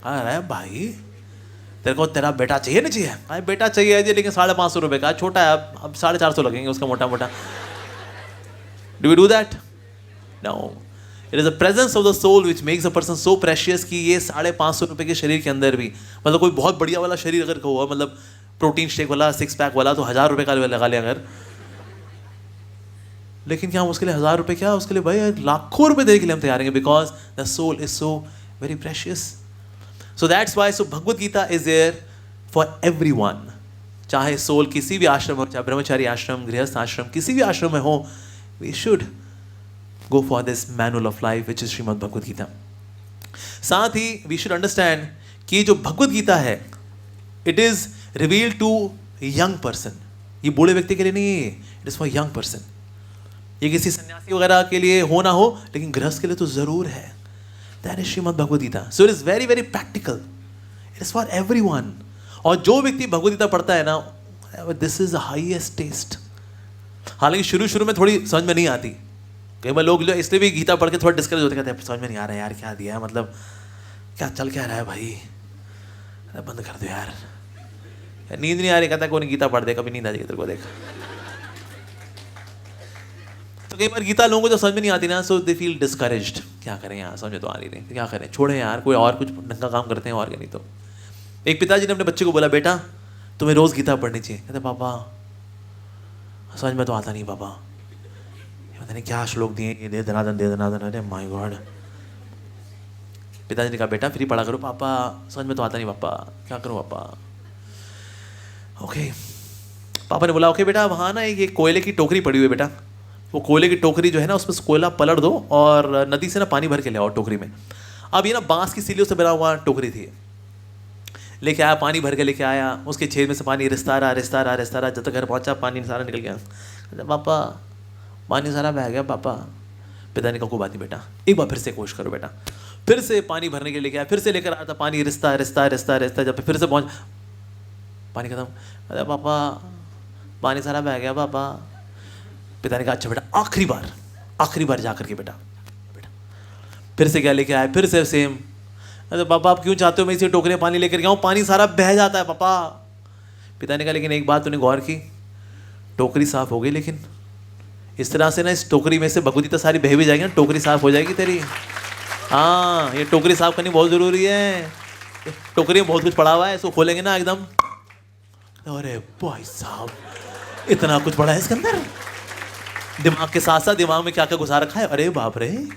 अरे भाई तेरे को तेरा बेटा चाहिए नहीं चाहिए? अरे बेटा चाहिए जी, लेकिन 550 रुपए का, छोटा है, अब 450 लगेंगे उसका मोटा मोटा। Do we do that? No. It is the presence of the soul which makes a person so precious कि ये 550 रुपए के शरीर के अंदर भी, मतलब कोई बहुत बढ़िया वाला शरीर अगर हुआ, मतलब प्रोटीन शेक वाला, 6 पैक वाला, तो 1000 रुपए का लगा लिया अगर, लेकिन क्या हम उसके लिए 1000 रुपए, क्या उसके लिए भाई लाखों रुपए देने के लिए हम तैयार हैं, because the soul is so very precious. So that's why, so Bhagavad Gita is there for everyone. चाहे सोल किसी भी आश्रम हो, चाहे ब्रह्मचारी आश्रम, गृहस्थ आश्रम, किसी भी आश्रम में हो, we should go for this manual of life which is Shrimad Bhagavad Gita. साथ ही we should understand कि जो भगवद गीता है, it is revealed to young person। ये बूढ़े व्यक्ति के लिए नहीं है, it is for young person। ये किसी सन्यासी वगैरह के लिए हो ना हो, लेकिन गृहस्थ के लिए तो जरूर है। That is Shrimad Bhagavad Gita. So it is very very practical. It is for everyone. और जो व्यक्ति भगवद गीता पढ़ता है ना, this is the highest taste। हालांकि शुरू शुरू में थोड़ी समझ में नहीं आती, कई बार लोग जो इसलिए भी गीता पढ़ के थोड़ा डिस्करेज होते, कहते हैं समझ में नहीं आ रहा है यार, क्या दिया है, मतलब क्या चल क्या रहा है भाई, अरे बंद कर दो यार, नींद नहीं आ रही, कहता कोई गीता पढ़ दे, कभी नींद आ जाएगी तेरे को, देख। तो कई बार गीता लोगों को जो समझ में नहीं आती ना, सो दे फील डिस्करेज्ड, क्या करें यार, समझ में तो आ रही नहीं, क्या करें, छोड़ें यार, कोई और कुछ ढंग का काम करते हैं और क्या। नहीं तो एक पिताजी ने अपने बच्चे को बोला, बेटा तुम्हें रोज गीता पढ़नी चाहिए। कहते पापा समझ में तो आता नहीं पापा, पता नहीं क्या श्लोक दिए, ये दे दनादन दे दनादन, अरे माय गॉड। पिताजी ने कहा बेटा फ्री पढ़ा करो। पापा समझ में तो आता नहीं पापा, क्या करूँ पापा। ओके, पापा ने बोला ओके बेटा, वहाँ ना एक कोयले की टोकरी पड़ी हुई है बेटा, वो कोयले की टोकरी जो है ना, उसमें कोयला पलट दो और नदी से ना पानी भर के ले आओ टोकरी में। अब ये ना बांस की सीलियों से बना हुआ टोकरी थी, लेके आया, पानी भर के लेके आया, उसके छेद में से पानी रिश्ता रहा, जब तक घर पहुंचा पानी सारा निकल गया। पापा पानी सारा बह गया पापा, पिता ने कहा कोई बात नहीं बेटा, एक बार फिर से कोशिश करो बेटा। फिर से पानी भरने के लिए गया, फिर से लेकर आया था पानी, रिश्ता रिश्ता रिश्ता रिश्ता, जब फिर से पहुंच पानी खत्म। अरे पापा पानी सारा बह गया पापा। पिता ने कहा अच्छा बेटा आखिरी बार जा करके बेटा फिर से क्या लेके आए, फिर से सेम। अरे पापा आप क्यों चाहते हो मैं इसी टोकरी में पानी लेकर के आऊँ, पानी सारा बह जाता है पापा। पिता ने कहा लेकिन एक बात तूने गौर की, टोकरी साफ हो गई, लेकिन इस तरह से ना इस टोकरी में से भगवती सारी बह भी जाएगी ना, टोकरी साफ हो जाएगी तेरी। हाँ ये टोकरी साफ करनी बहुत ज़रूरी है, टोकरी में बहुत कुछ पड़ा हुआ है, इसको खोलेंगे ना एकदम, अरे भाई साहब इतना कुछ पड़ा है इसके अंदर। दिमाग के साथ साथ दिमाग में क्या क्या घुसा रखा है, अरे बाप रे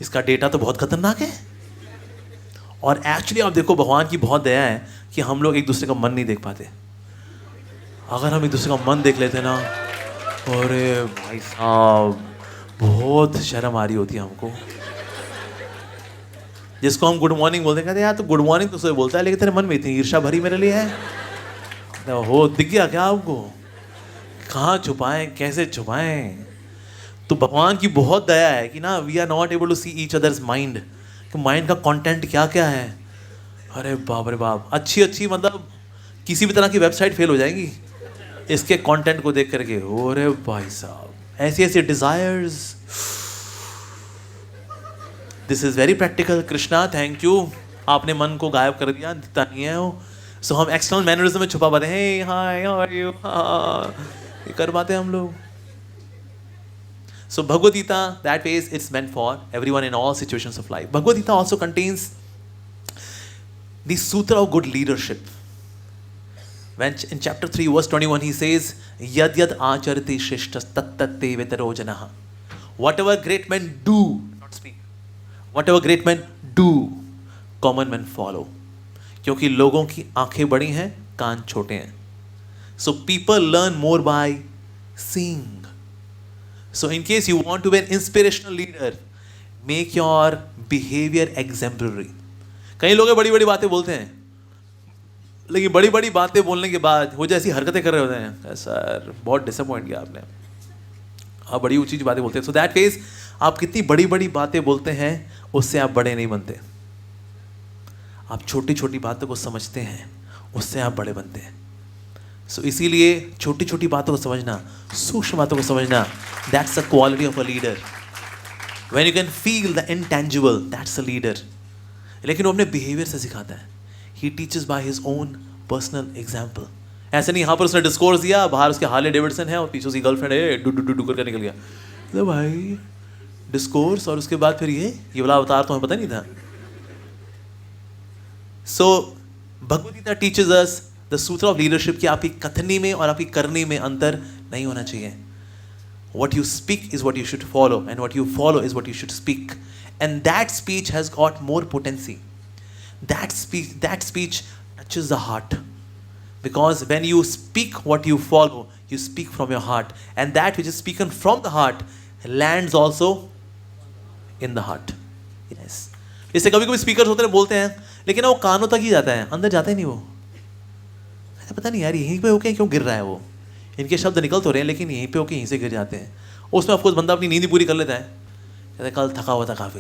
इसका डेटा तो बहुत खतरनाक है। और एक्चुअली आप देखो भगवान की बहुत दया है कि हम लोग एक दूसरे का मन नहीं देख पाते। अगर हम एक दूसरे का मन देख लेते ना, अरे भाई साहब बहुत शर्म आ रही होती है हमको। जिसको हम गुड मॉर्निंग बोलते हैं, कहते यार तो गुड मॉर्निंग तो उसे बोलता है, लेकिन तेरे मन में इतनी ईर्ष्या भरी मेरे लिए है। हो दिख गया क्या आपको, कहाँ छुपाएं कैसे छुपाएं। तो भगवान की बहुत दया है कि ना we are not able to see each other's mind, कि माइंड का कंटेंट क्या क्या है। अरे बाप रे बाप, अच्छी मतलब किसी भी तरह की वेबसाइट फेल हो जाएगी इसके कंटेंट को देख करके। अरे भाई साहब ऐसी desires. This is very practical. Krishna thank you, आपने मन को गायब कर दिया, दिखता नहीं है वो। सो हम एक्सटर्नल मैनरिज्म में छुपा पाते हैं, हाय हाउ आर यू, ये कर पाते हैं हम लोग। So Bhagavad Gita, that way it's meant for everyone in all situations of life. Bhagavad Gita also contains the sutra of good leadership. When in chapter 3 verse 21 he says, Yad yad acharati shrishtas tat tat te vetaro janaha. Whatever great men do, not speak. Whatever great men do, common men follow. क्योंकि लोगों की आंखें बड़ी हैं, कान छोटे हैं. So people learn more by seeing. So in case you want to be an inspirational leader, make your behavior exemplary. कई लोग बड़ी बड़ी बातें बोलते हैं, लेकिन बड़ी बड़ी बातें बोलने के बाद वो जैसी हरकतें कर रहे होते हैं, सर बहुत डिसअपॉइंट किया आपने, आप बड़ी ऊंची बातें बोलते हैं। सो दैट मीन्स आप कितनी बड़ी बड़ी बातें बोलते हैं उससे आप बड़े नहीं बनते। आप छोटी छोटी बातों को समझते हैं उससे आप बड़े बनते हैं। सो इसीलिए छोटी छोटी बातों को समझना, सूक्ष्म बातों को समझना, that's the quality of a leader. When you can feel the intangible, that's a leader. लेकिन वो अपने बिहेवियर से सिखाता है। He teaches by his own personal example. ऐसे नहीं यहाँ पर उसने डिस्कोर्स दिया, बाहर उसके हार्ले डेविडसन है और पीछे उसकी गर्लफ्रेंड है, डू डू डू करके निकल गया। तो भाई डिस्कोर्स और उसके बाद फिर ये वाला अवतार तो हमें पता नहीं था। So Bhagavad Gita teaches us the sutra of leadership कि आपकी कथनी में और आपकी करनी में अंतर नहीं होना चाहिए। What you speak is what you should follow, and what you follow is what you should speak. And that speech has got more potency. That speech touches the heart. Because when you speak what you follow, you speak from your heart. And that which is spoken from the heart lands also in the heart. Yes. इससे कभी कभी speakers होते हैं बोलते हैं, लेकिन वो कानों तक ही जाता है, अंदर जाता ही नहीं वो। पता नहीं यार यहीं पे होके क्यों गिर रहा है वो, इनके शब्द निकल तो रहे हैं लेकिन यहीं पे होके यहीं से गिर जाते हैं। उसमें ऑफकोर्स बंदा अपनी नींद पूरी कर लेता है, कहता है कल थका हुआ था काफी।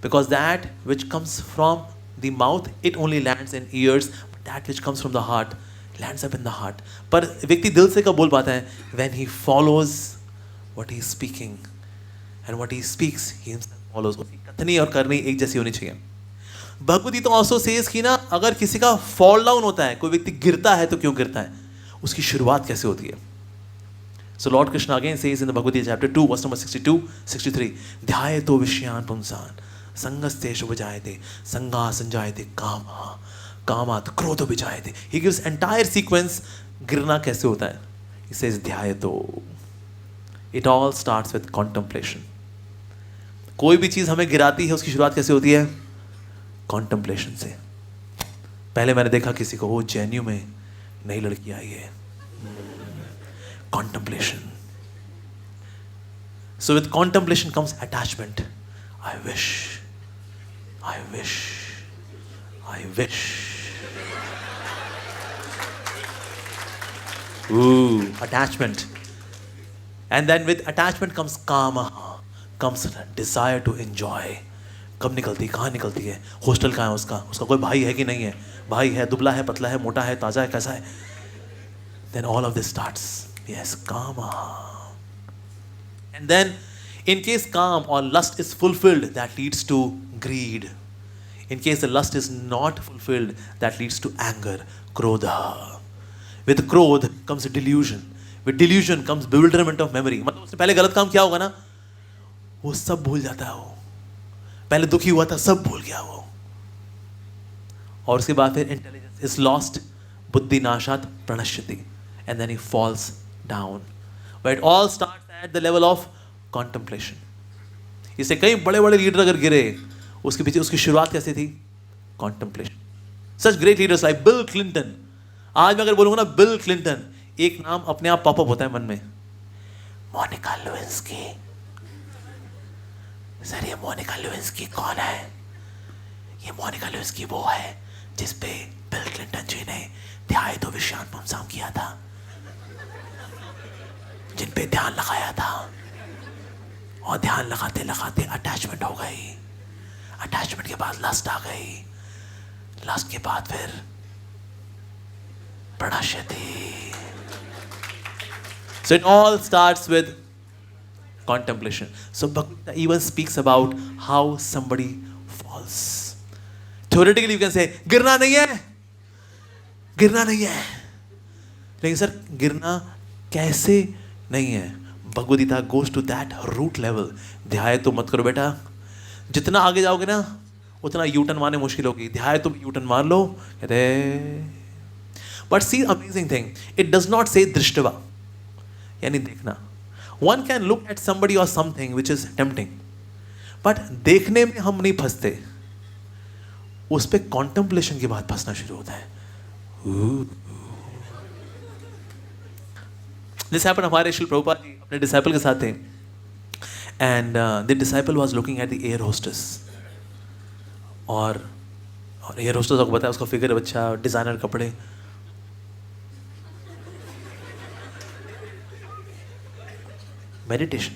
Because that which comes from the mouth it only lands in years, but that which comes from the heart lands up in the heart. पर व्यक्ति दिल से कब बोल पाता है? When he follows what he is speaking and what he speaks he himself follows. उसकी कथनी और करनी एक जैसी होनी चाहिए। भगवद गीता ऑल्सो सेज कि ना अगर किसी का फॉल डाउन होता है, कोई व्यक्ति गिरता है तो क्यों गिरता है, उसकी शुरुआत कैसे होती है। So lord Krishna again says in the Bhagavad Gita chapter 2 verse number 62-63, ध्यायतो विषयान् पुंसान् संगस्तेषु विजायते संगा संजायते कामा कामात् क्रोधो विजायते। ही गिव्स एंटायर सीक्वेंस गिरना कैसे होता है। ही सेज ध्यायतो। It all starts with contemplation. कोई भी चीज हमें गिराती है उसकी शुरुआत कैसे होती है? कॉन्टेम्पलेशन से। पहले मैंने देखा किसी को, वो जेन्यू में नई लड़की आई है, contemplation. So with contemplation comes attachment. I wish I wish I wish. Attachment. And then with attachment comes kama, comes desire to enjoy. कब निकलती, कहाँ निकलती है, हॉस्टल कहाँ है उसका, उसका कोई भाई है कि नहीं है, भाई है, दुबला है, पतला है, मोटा है, ताज़ा है, कैसा है. Then all of this starts. Yes, kama. And then in case काम or lust is fulfilled, that leads to greed. In case the lust is not fulfilled, that leads to anger, krodha. With krodh comes delusion. With delusion comes bewilderment of memory. मतलब उसने पहले गलत काम किया होगा ना, वो सब भूल जाता है. वो पहले दुखी हुआ था, सब भूल गया वो. और उसके बाद फिर इंटेलिजेंस इज लॉस्ट, बुद्धि नाशात प्रणश्यति, and then he falls down. But it all starts at the level of contemplation. इससे कई बड़े बड़े लीडर अगर गिरे, उसके पीछे उसकी शुरुआत कैसे थी? Contemplation. Such great leaders like Bill Clinton. आज मैं अगर बोलूँगा ना बिल क्लिंटन, एक नाम अपने आप पॉपअप होता है मन में, मोनिका लेविंस्की. सर ये मोनिका लेविंस्की कौन है? ये मोनिका लेविंस्की वो है जिसपे बिल क्लिंटन जी ने ध्याय तो विषयान पुंसाम किया था, जिन पे ध्यान लगाया था, और ध्यान लगाते लगाते अटैचमेंट हो गई, अटैचमेंट के बाद लस्ट आ गई, लस्ट के बाद फिर प्रणश्यति. So it all starts with contemplation. So Bhagavad Gita even speaks about how somebody falls. Theoretically you can say गिरना नहीं है, गिरना नहीं है, लेकिन सर गिरना कैसे नहीं है? Bhagavad Gita goes to that root level. ध्याय तो मत करो बेटा, जितना आगे जाओगे ना उतना यूटर्न मारने मुश्किल होगी. ध्याय तो यूटर्न मार लो कहते. But see, amazing thing, it does not say दृष्टवा, यानी देखना. One can look at somebody or something which is tempting, but देखने में हम नहीं फंसते, उस पे contemplation के बाद फंसना शुरू होता है. This happened हमारे श्री प्रभुपाद जी अपने डिसाइपल के साथ थे, and the disciple was looking at the air hostess. और एयर होस्टेस आपको पता है उसका फिगर अच्छा, डिजाइनर कपड़े. Meditation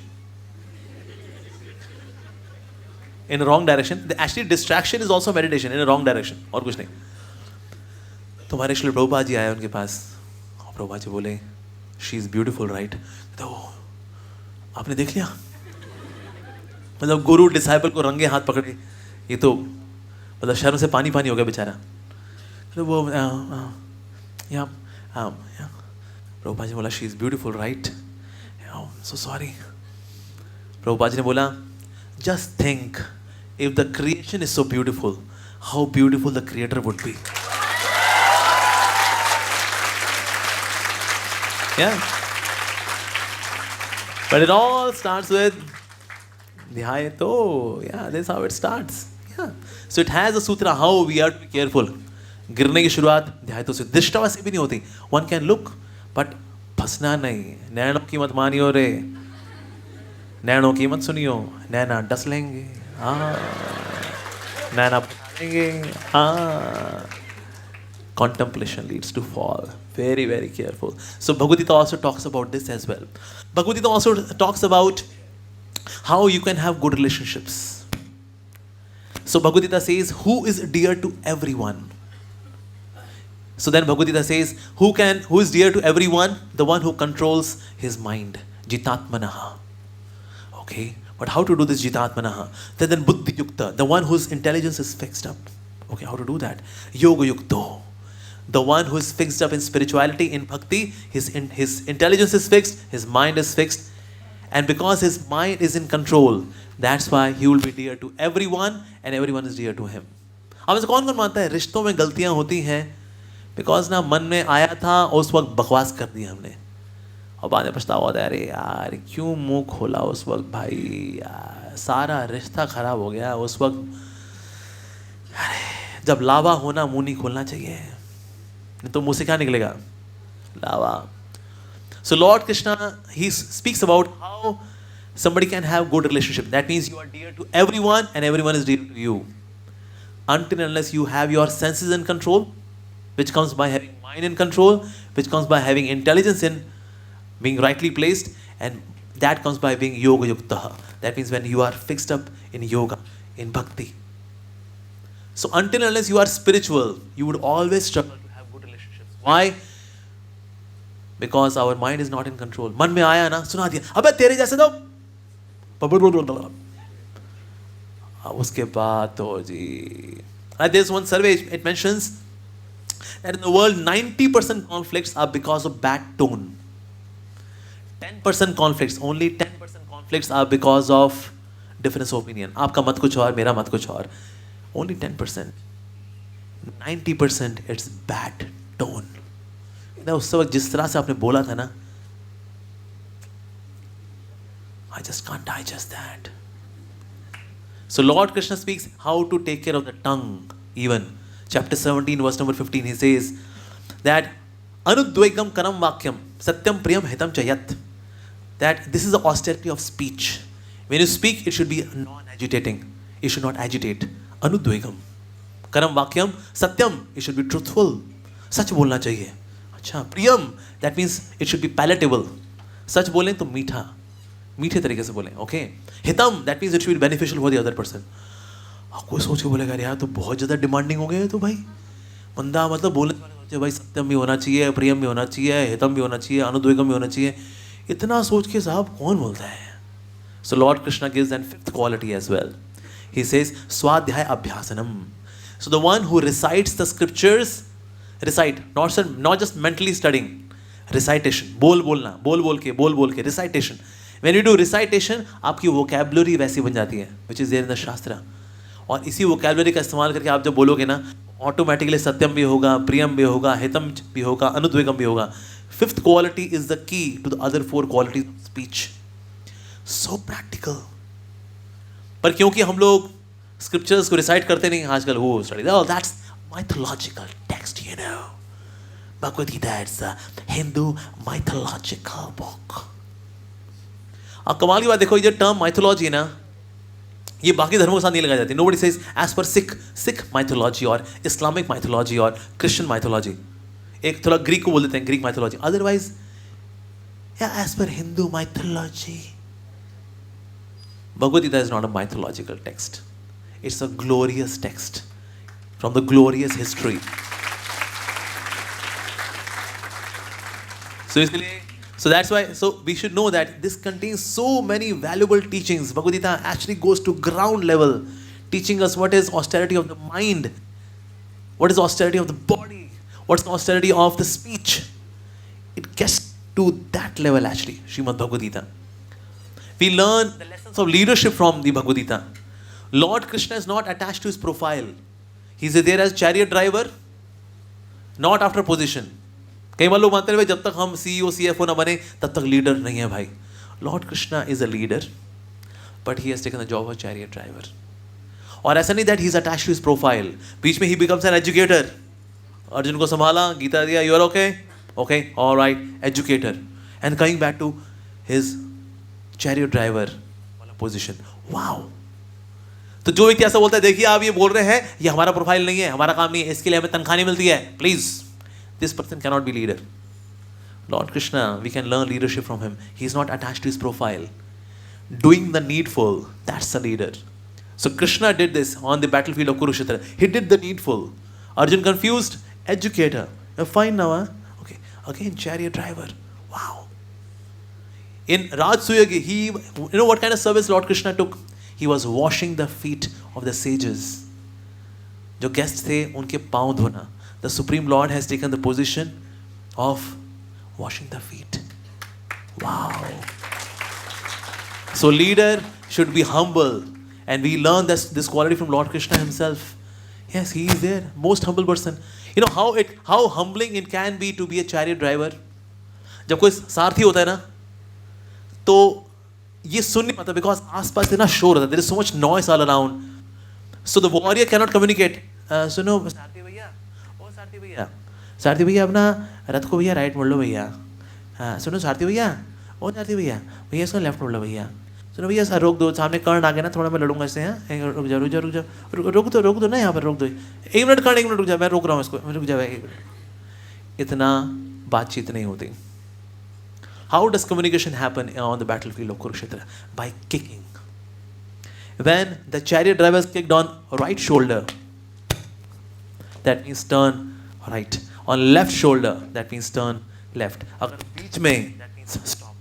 in a wrong direction. Actually distraction is also meditation in a wrong direction, और कुछ नहीं. तो हमारे श्री प्रभुपाद जी आए उनके पास, और प्रभुपाद जी बोले शी इज ब्यूटीफुल राइट. तो आपने देख लिया, मतलब गुरु डिसाइपल को रंगे हाथ पकड़े, ये तो मतलब शर्म से पानी पानी हो गया बेचारा. तो वो प्रभुपाद जी बोला she is beautiful right. So sorry. Prabhupada ji ने बोला just think if the creation is so beautiful, how beautiful the creator would be. Yeah. But it all starts with ध्याय तो. Yeah, that's how it starts. Yeah. So it has a sutra how we are to be careful. गिरने की शुरुआत ध्याय तो से, दृष्टवा से भी नहीं होती. One can look but फंसना नहीं. नैनों की मत मानियो रे, नैनों की मत सुनियो, नैना डस लेंगे. नैना लेंगे. Contemplation leads to fall. Very, very careful. So Bhagavad Gita also talks about this as well. Bhagavad Gita also talks about how you can have good relationships. So Bhagavad Gita says, who is dear to everyone? So then Bhagavad Gita says, who is dear to everyone? The one who controls his mind. Jitatmanaha. Okay, but how to do this Jitatmanaha? Then Buddhi Yukta, the one whose intelligence is fixed up. Okay, how to do that? Yoga Yukto, the one who is fixed up in spirituality, in bhakti, his intelligence is fixed, his mind is fixed. And because his mind is in control, that's why he will be dear to everyone and everyone is dear to him. अब ऐसे कौन मानता है रिश्तों में गलतियां होती हैं? बिकॉज ना मन में आया था और उस वक्त बकवास कर दी हमने, और बाद में पछतावा होता है, अरे यार क्यों मुंह खोला उस वक्त भाई, यार सारा रिश्ता खराब हो गया उस वक्त. अरे जब लावा होना मुंह नहीं खोलना चाहिए, नहीं तो मुंह से क्या निकलेगा? लावा. So Lord Krishna, he speaks about how somebody can have good relationship. That means you are dear to everyone and everyone is dear to you. Until and unless you have your senses in control, which comes by having mind in control, which comes by having intelligence in being rightly placed, and That comes by being yoga yukta. That means when you are fixed up in yoga, in bhakti. So until and unless you are spiritual, you would always struggle to have good relationships. Why? Because our mind is not in control. मन में आया ना, सुना दिया, अबे तेरे जैसे तो उसके बाद तो जी. There's one survey, it mentions that in the world 90% conflicts are because of bad tone. 10% conflicts, only 10% conflicts are because of difference of opinion. आपका मत कुछ और, मेरा मत कुछ और. Only 10%. 90% it's bad tone. उस वक्त जिस तरह से आपने बोला था ना, I just can't digest that. So Lord Krishna speaks how to take care of the tongue. Even chapter 17 verse number 15 he says that anudvaigam karam vakyam satyam priyam hitam chayat. That this is the austerity of speech. When you speak, it should be non-agitating. It should not agitate. Anudvaigam karam vakyam satyam. It should be truthful. सच बोलना चाहिए. अच्छा, प्रियम, that means it should be palatable. सच बोलें तो मीठा, मीठे तरीके से बोलें. Okay. हितम, that means it should be beneficial for the other person. कोई सोच के बोलेगा यार तो बहुत ज़्यादा डिमांडिंग हो गए तो भाई बंदा, मतलब बोलने वाले भाई सत्यम भी होना चाहिए, प्रियम भी होना चाहिए, हितम भी होना चाहिए, अनुद्वेगम भी होना चाहिए. इतना सोच के साहब कौन बोलता है? So Lord Krishna gives that fifth quality as well. He says swadhyaya abhyasanam. So the one who recites the scriptures, recite, not just mentally studying, recitation, बोल बोल के recitation. When you do recitation, आपकी vocabulary वैसी बन जाती है, which is there in the shastra. और इसी vocabulary का इस्तेमाल करके आप जब बोलोगे ना, ऑटोमेटिकली सत्यम भी होगा, प्रियम भी होगा, हितम भी होगा, अनुद्वेगम भी होगा. Fifth quality is the key to the other four qualities of speech. So practical. पर क्योंकि हम लोग scriptures को recite करते नहीं आजकल, वो study, oh that's mythological text, you know. Bhagavad Gita, it's a Hindu mythological book. अब कमाल की बात देखो, ये term mythology है ना, ये बाकी धर्मों के साथ नहीं लगाई जाती. Nobody says as per Sikh mythology or Islamic mythology or Christian mythology. एक थोड़ा ग्रीक को बोल देते हैं, Greek mythology. Otherwise, yeah, as per Hindu mythology. Bhagavad Gita is not a mythological text. It's a glorious text from the glorious history. So that's why, so we should know that this contains so many valuable teachings. Bhagavad Gita actually goes to ground level, teaching us what is austerity of the mind, what is austerity of the body, what's the austerity of the speech. It gets to that level actually, Srimad Bhagavad Gita. We learn the lessons of leadership from the Bhagavad Gita. Lord Krishna is not attached to his profile. He is there as chariot driver, not after position. कई बार लोग मानते हैं भाई जब तक हम CEO CFO ना बने तब तक लीडर नहीं है भाई. Lord Krishna is a leader, but he has taken the job of chariot driver. और ऐसा नहीं that he is attached to his profile. बीच में he becomes an educator. Arjun को संभाला, गीता दिया, you are okay? Okay, all right, educator. And coming back to his chariot driver वाला position. Wow. तो जो व्यक्ति ऐसा बोलता है, देखिए आप ये बोल रहे हैं, ये हमारा प्रोफाइल नहीं है, हमारा काम नहीं है, इसके लिए हमें तनख्वाह नहीं मिलती है, please. This person cannot be leader. Lord Krishna, we can learn leadership from him. He is not attached to his profile. Doing the needful, that's a leader. So Krishna did this on the battlefield of Kurukshetra. He did the needful. Arjun confused, educator. You're fine now, huh? Okay. Again, chariot driver. Wow. In Rajsuyagi, you know what kind of service Lord Krishna took? He was washing the feet of the sages. जो guests थे, उनके पाँव धोना. The Supreme Lord has taken the position of washing the feet. Wow. So leader should be humble. And we learn this quality from Lord Krishna himself. Yes, he is there. Most humble person. You know how humbling it can be to be a chariot driver. जब कोई सारथी होता है ना, तो ये सुन नहीं पाता because आसपास इतना शोर होता है. There is so much noise all around. So the warrior cannot communicate. सुनो सारथी भैया अपना रथ को भैया राइट मोड़ लो भैया. हाँ सुनो सारथी भैया, ओ सारथी भैया, भैया इसको लेफ्ट मोड़ लो भैया. सुनो भैया सर रोक दो, सामने कर्ण आ गया ना, थोड़ा मैं लड़ूंगा इससे. हाँ रुक दो ना, यहाँ पर रोक दो. 1 मिनट कर्ण, 1 मिनट रुक जा, मैं रोक रहा हूँ इसको, रुक जा 1 मिनट. इतना बातचीत नहीं होती. How does communication happen on the battlefield of Kurukshetra? By kicking. When the chariot driver kicked on right shoulder, that means turn right. On left shoulder, that means turn left. अगर बीच में, that means stop.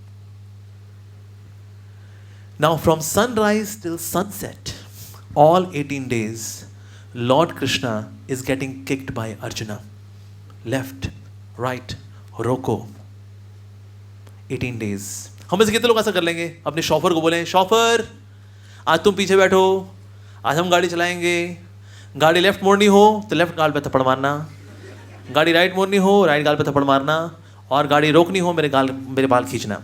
Now from sunrise till sunset, all 18 days, Lord Krishna is getting kicked by Arjuna. Left, right, roko. 18 days. हम में से कितने लोग ऐसा कर लेंगे? अपने शॉफर को बोलें, शॉफर आज तुम पीछे बैठो, आज हम गाड़ी चलाएंगे, गाड़ी लेफ्ट मोड़नी हो तो लेफ्ट गाल पे थप्पड़ मारना, गाड़ी राइट मोड़नी हो राइट गाल पे थप्पड़ मारना, और गाड़ी रोकनी हो मेरे बाल खींचना.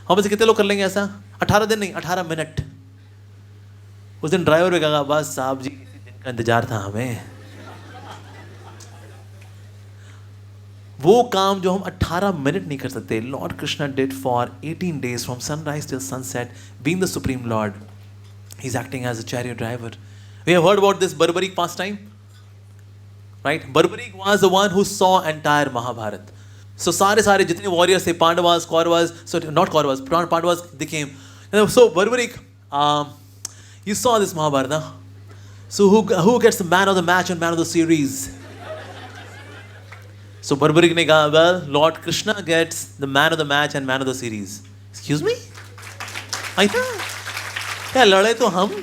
हम में से कितने लोग कर लेंगे ऐसा? 18 दिन नहीं, 18 मिनट. उस दिन ड्राइवर भी कहा, बस साहब जी इसी दिन का इंतजार था हमें. वो काम जो हम 18 मिनट नहीं कर सकते, lord Krishna did for 18 days from sunrise till sunset. Being the supreme lord, he is acting as a chariot driver. We have heard about this Barbarik pastime, right? Barbarik was the one who saw entire Mahabharata. So सारे जितने warriors थे, Pandavas, Kauravas, so not Kauravas, Pandavas they came. So Barbarik, you saw this Mahabharata. So who gets the man of the match and man of the series? So Barbarik ने कहा, well, Lord Krishna gets the man of the match and man of the series. Excuse me? ऐसा क्या लड़े तो हम,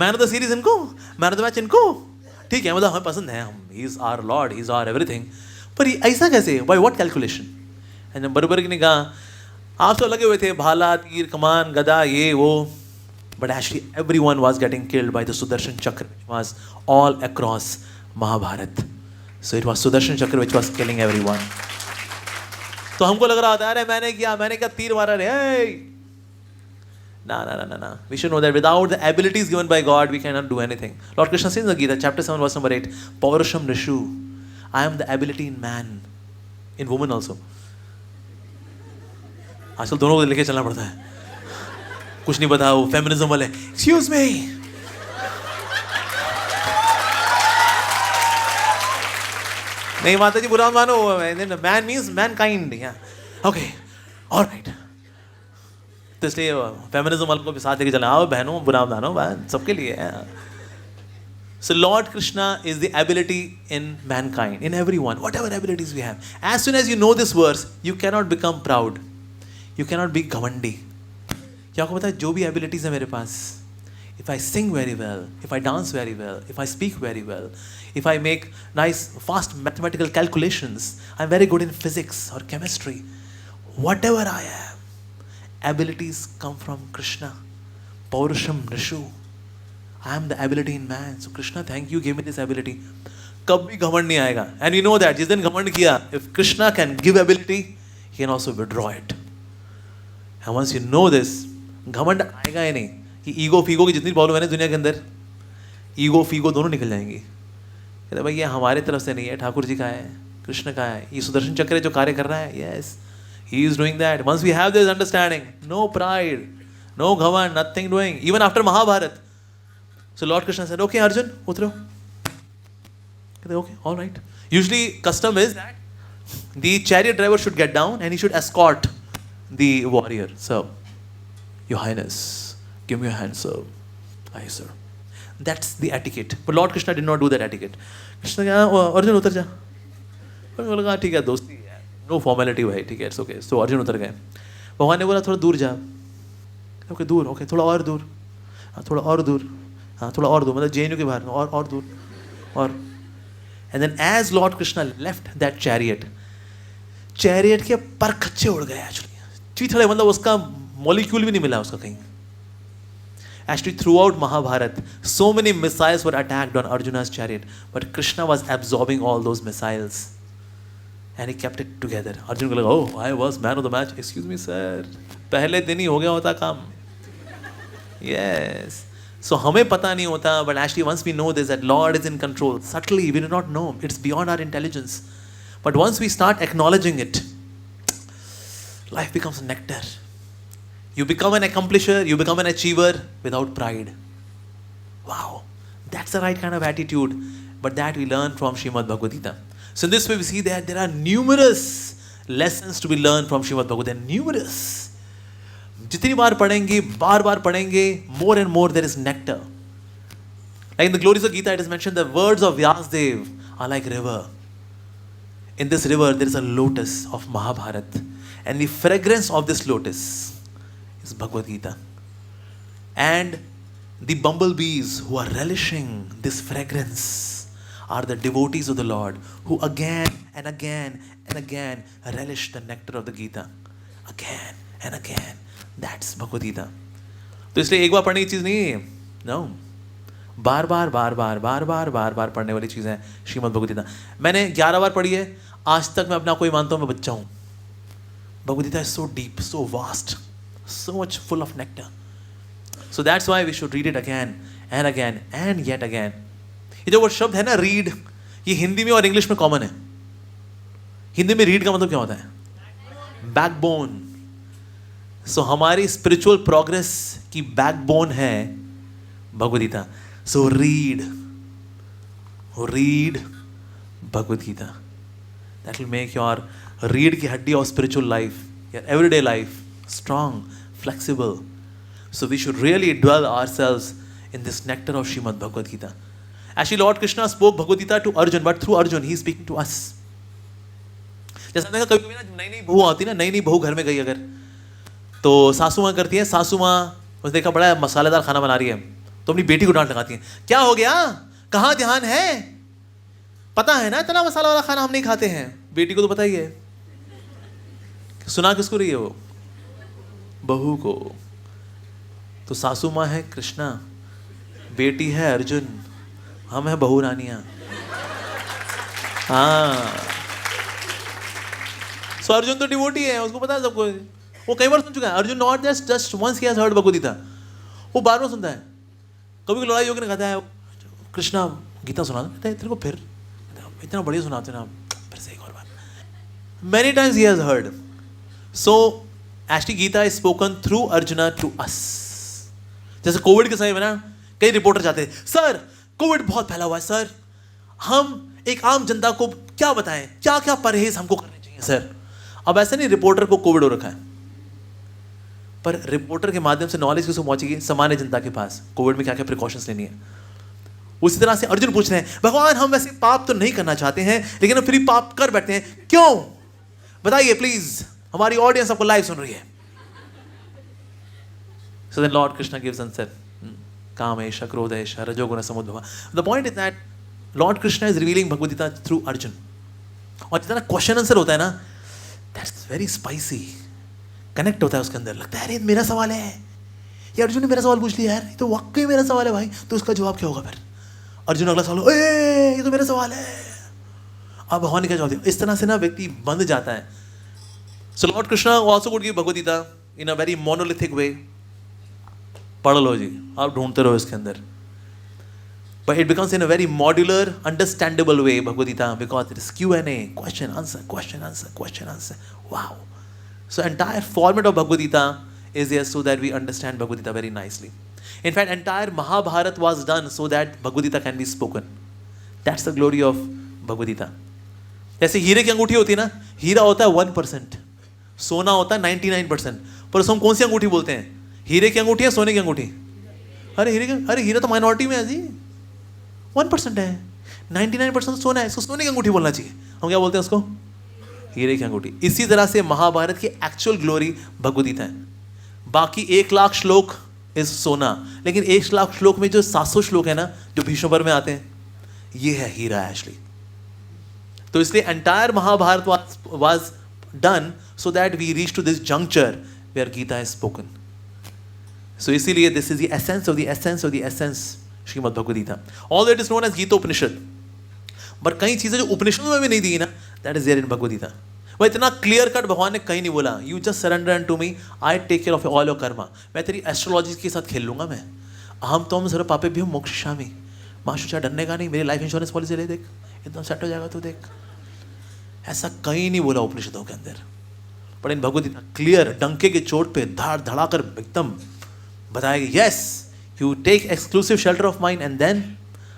man of the series इनको, man of the match इनको. ठीक है, मतलब हमें पसंद है, हम, he is our Lord, he is our everything. पर ऐसा कैसे? By what calculation? And Barbarik ने कहा, आप तो लगे हुए थे भाला, तीर, कमान, गदा, ये वो. But actually everyone was getting killed by the Sudarshan Chakra, which was all across Mahabharata. So it was Sudarshan Chakra which was killing everyone. तो हमको लग रहा था, अरे मैंने क्या तीर मारा रे. ना. We should know that without the abilities given by God, we cannot do anything. Lord Krishna says in the Gita, chapter 7, verse number 8, Paurusham Nishu, I am the ability in man, in woman also. आजकल दोनों को लेके चलना पड़ता है. कुछ नहीं पता, वो फेमिनिज्म वाले, एक्सक्यूज मी, नहीं माता जी बुरा मत मानो, man means man kind. Okay, alright. तो इसलिए फेमिनिज्म वालों को भी साथ लेके चलना, आओ बहनों बुरा मत मानो, सबके लिए है. So Lord Krishna is the ability in mankind, in everyone, whatever abilities we have. As soon as you know this verse, you cannot become proud, you cannot be ghavandi. क्या आपको पता है, जो भी एबिलिटीज है मेरे पास, if I sing very well, if I dance very well, if I speak very well, if I make nice fast mathematical calculations, I'm very good in physics or chemistry, whatever I am, abilities come from Krishna. Paurusham Nishu, I am the ability in man. So Krishna, thank you, give me this ability. कभी घमंड नहीं आएगा. And we know that जिस दिन घमंड किया, if Krishna can give ability, he can also withdraw it. And once you know this, घमंड आएगा ही नहीं. कि ईगो फीगो की जितनी प्रॉब्लम है ना दुनिया के अंदर, ईगो फीगो दोनों निकल जाएंगी. कहते भाई ये हमारे तरफ से नहीं है, ठाकुर जी का है, कृष्ण का है. ये सुदर्शन चक्र जो कार्य कर रहा है, yes, he is doing that. Once we have this understanding, no pride, no घमंड, nothing doing, even after Mahabharata. So lord Krishna said, okay Arjun उतरो. कहते okay, alright. Usually custom is that the chariot driver should get down and he should escort the warrior. So Your Highness, give me your hand, sir. Aye, sir. That's the etiquette. But Lord Krishna did not do that etiquette. Krishna कहा, अर्जुन उतर जा. अर्जुन बोला, ठीक है दोस्ती है, no formality भाई, ठीक है, it's okay. So अर्जुन उतर गए. भगवान ने बोला थोड़ा दूर जा. ओके दूर, ओके थोड़ा और दूर, हाँ थोड़ा और दूर, हाँ थोड़ा और दूर, मतलब JNU के बाहर और दूर और. And then as Lord Krishna left that chariot के पर खच्चे उड़ गए actually. चीथड़े, मतलब उसका molecule भी नहीं मिला उसका कहीं. Actually throughout Mahabharata, so many missiles were attacked on Arjuna's chariot, but Krishna was absorbing all those missiles and he kept it together. Arjun को लगा, oh I was man of the match. Excuse me sir, पहले दिन ही हो गया होता काम. Yes. So हमें पता नहीं होता, but actually once we know this, that Lord is in control, subtly we do not know, it's beyond our intelligence. But once we start acknowledging it, life becomes nectar. You become an accomplisher, you become an achiever without pride. Wow, that's the right kind of attitude. But that we learn from Srimad Bhagavad Gita. So in this way we see that there are numerous lessons to be learned from Srimad Bhagavad Gita, numerous. जितनी बार पढ़ेंगे, बार बार पढ़ेंगे, more and more there is nectar. Like in the glories of Gita, it is mentioned the words of Vyasadeva are like river. In this river, there is a lotus of Mahabharata, and the fragrance of this lotus is Bhagavad Gita. And the bumblebees who are relishing this fragrance are the devotees of the Lord, who again and again and again relish the nectar of the Gita. Again and again. That's Bhagavad Gita. तो इसलिए एक बार पढ़ने की चीज़ नहीं है. No. बार बार पढ़ने वाली चीज़ है श्रीमद् भगवद गीता. मैंने 11 बार पढ़ी है. आज तक मैं अपना कोई मानता हूँ मैं बच्चा हूँ. Bhagavad Gita is so deep, so vast, so much full of nectar. So that's why we should read it again and again and yet again. ये जो वो शब्द है ना रीड, ये हिंदी में और इंग्लिश में कॉमन है. हिंदी में रीड का मतलब क्या होता है? बैकबोन. सो हमारी स्पिरिचुअल प्रोग्रेस की बैकबोन है Bhagavad Gita. So read Bhagavad Gita. That will make your रीड की हड्डी of spiritual life, your everyday life strong, flexible. So we should really dwell ourselves in this nectar of Srimad Bhagavad Gita. Actually, Lord Krishna spoke Bhagavad Gita to Arjun, but through Arjun, he is speaking to us. जैसा देखा कभी ना नई नई बहू आती ना, नई नई बहू घर में गई अगर, तो सासू माँ करती है, सासू माँ उसने देखा बड़ा मसालेदार खाना बना रही है, तो अपनी बेटी को डांट लगाती है. क्या हो गया, कहाँ ध्यान है, पता है ना इतना मसाला वाला खाना हम नहीं खाते हैं. बेटी को तो पता ही है. सुना किसको रही है वो? बहू को. तो सासू माँ है कृष्णा, बेटी है अर्जुन, हम है बहू रानियां. हाँ. सो अर्जुन तो डिवोटी है, उसको पता है सबको. वो कई बार सुन चुका है. अर्जुन नॉट जस्ट वंस ही हैज हर्ड भगवद गीता, वो बार बार सुनता है. कभी लड़ाई होकर कहता है कृष्णा गीता सुना दो, तेरे को फिर इतना बढ़िया सुनाते ना, फिर से एक और बार. Many times he has heard. So actually Gita is spoken through Arjuna to us. जैसे कोविड के समय में ना कई रिपोर्टर जाते हैं, सर कोविड बहुत फैला हुआ है सर, हम एक आम जनता को क्या बताएं, क्या क्या परहेज हमको करने चाहिए सर. अब ऐसे नहीं रिपोर्टर को कोविड हो रखा है, पर रिपोर्टर के माध्यम से नॉलेज किसको पहुंचेगी? सामान्य जनता के पास कोविड में क्या क्या प्रिकॉशंस लेनी है. उसी तरह से अर्जुन पूछ रहे हैं, भगवान हम वैसे पाप तो नहीं करना चाहते हैं, लेकिन हम फिर पाप कर बैठते हैं, क्यों बताइए प्लीज, हमारी ऑडियंस आपको लाइव सुन रही है. So then Lord Krishna gives answer. Kamesha, Krodesha, Rajoguna, Samudbhava. The point is that Lord Krishna is revealing Bhagavad Gita through Arjun. और जितना क्वेश्चन आंसर होता है ना, that's very spicy. कनेक्ट होता है उसके अंदर. लगता है अरे मेरा सवाल है, ये अर्जुन ने मेरा सवाल पूछ लिया यार, ये तो वाकई मेरा सवाल है भाई, तो उसका जवाब क्या होगा फिर? अर्जुन अगला सवाल, ये तो मेरा सवाल है, अब भगवान ने क्या जवाब दिया? इस तरह से ना व्यक्ति बंध जाता है. So Lord Krishna also would give Bhagavad Gita in a very monolithic way. पढ़ लो जी, आप ढूंढते रहो इसके अंदर. But it becomes in a very modular, understandable way, Bhagavad Gita, because it is Q&A, question, answer, question, answer, question, answer. Wow. So entire format of Bhagavad Gita is there so that we understand Bhagavad Gita very nicely. In fact, entire Mahabharata was done so that Bhagavad Gita can be spoken. That's the glory of Bhagavad Gita. जैसे हीरे की अंगूठी होती है ना, हीरा होता है 1%, सोना होता है 99%, पर उसको हम कौन सी अंगूठी बोलते हैं? हीरे की अंगूठी है, सोने की अंगूठी? अरे हीरा तो माइनॉरिटी में है जी, 1% है, 99% सोना है, इसको सोने की अंगूठी बोलना चाहिए. हम क्या बोलते हैं उसको? हीरे की अंगूठी. इसी तरह से महाभारत की एक्चुअल ग्लोरी भगवद गीता है. बाकी 1,00,000 श्लोक इज सोना, लेकिन 1,00,000 श्लोक में जो 700 श्लोक है ना, जो भीष्म में आते हैं, ये है हीरा एक्चुअली. तो इसलिए entire Mahabharata was done so that we reach to this juncture where Gita is spoken. So इसीलिए this is the essence of the essence of the essence Shrimad Bhagavad Gita. Although it is known as Gita Upanishad, पर कई चीजें जो उपनिषदों में भी नहीं दी ना, that is there in Bhagavad Gita. वो इतना क्लियर कट भगवान ने कहीं नहीं बोला, you just surrender unto me, I take care of all your karma. मैं तेरी एस्ट्रोलॉजी के साथ खेल लूंगा मैं. हम तो हम सर्व पापे भी हम मोक्षयिष्यामि. माशुचा डरने का नहीं, मेरी लाइफ इंश्योरेंस पॉलिसी ले देख, एकदम सेट हो जाएगा तू देख. ऐसा कहीं नहीं बोला उपनिषदों के अंदर. पर इन भगवद गीता क्लियर डंके के चोट पे धाड़ धड़ाकर एकदम बताएगा, yes, you take exclusive shelter of mine and then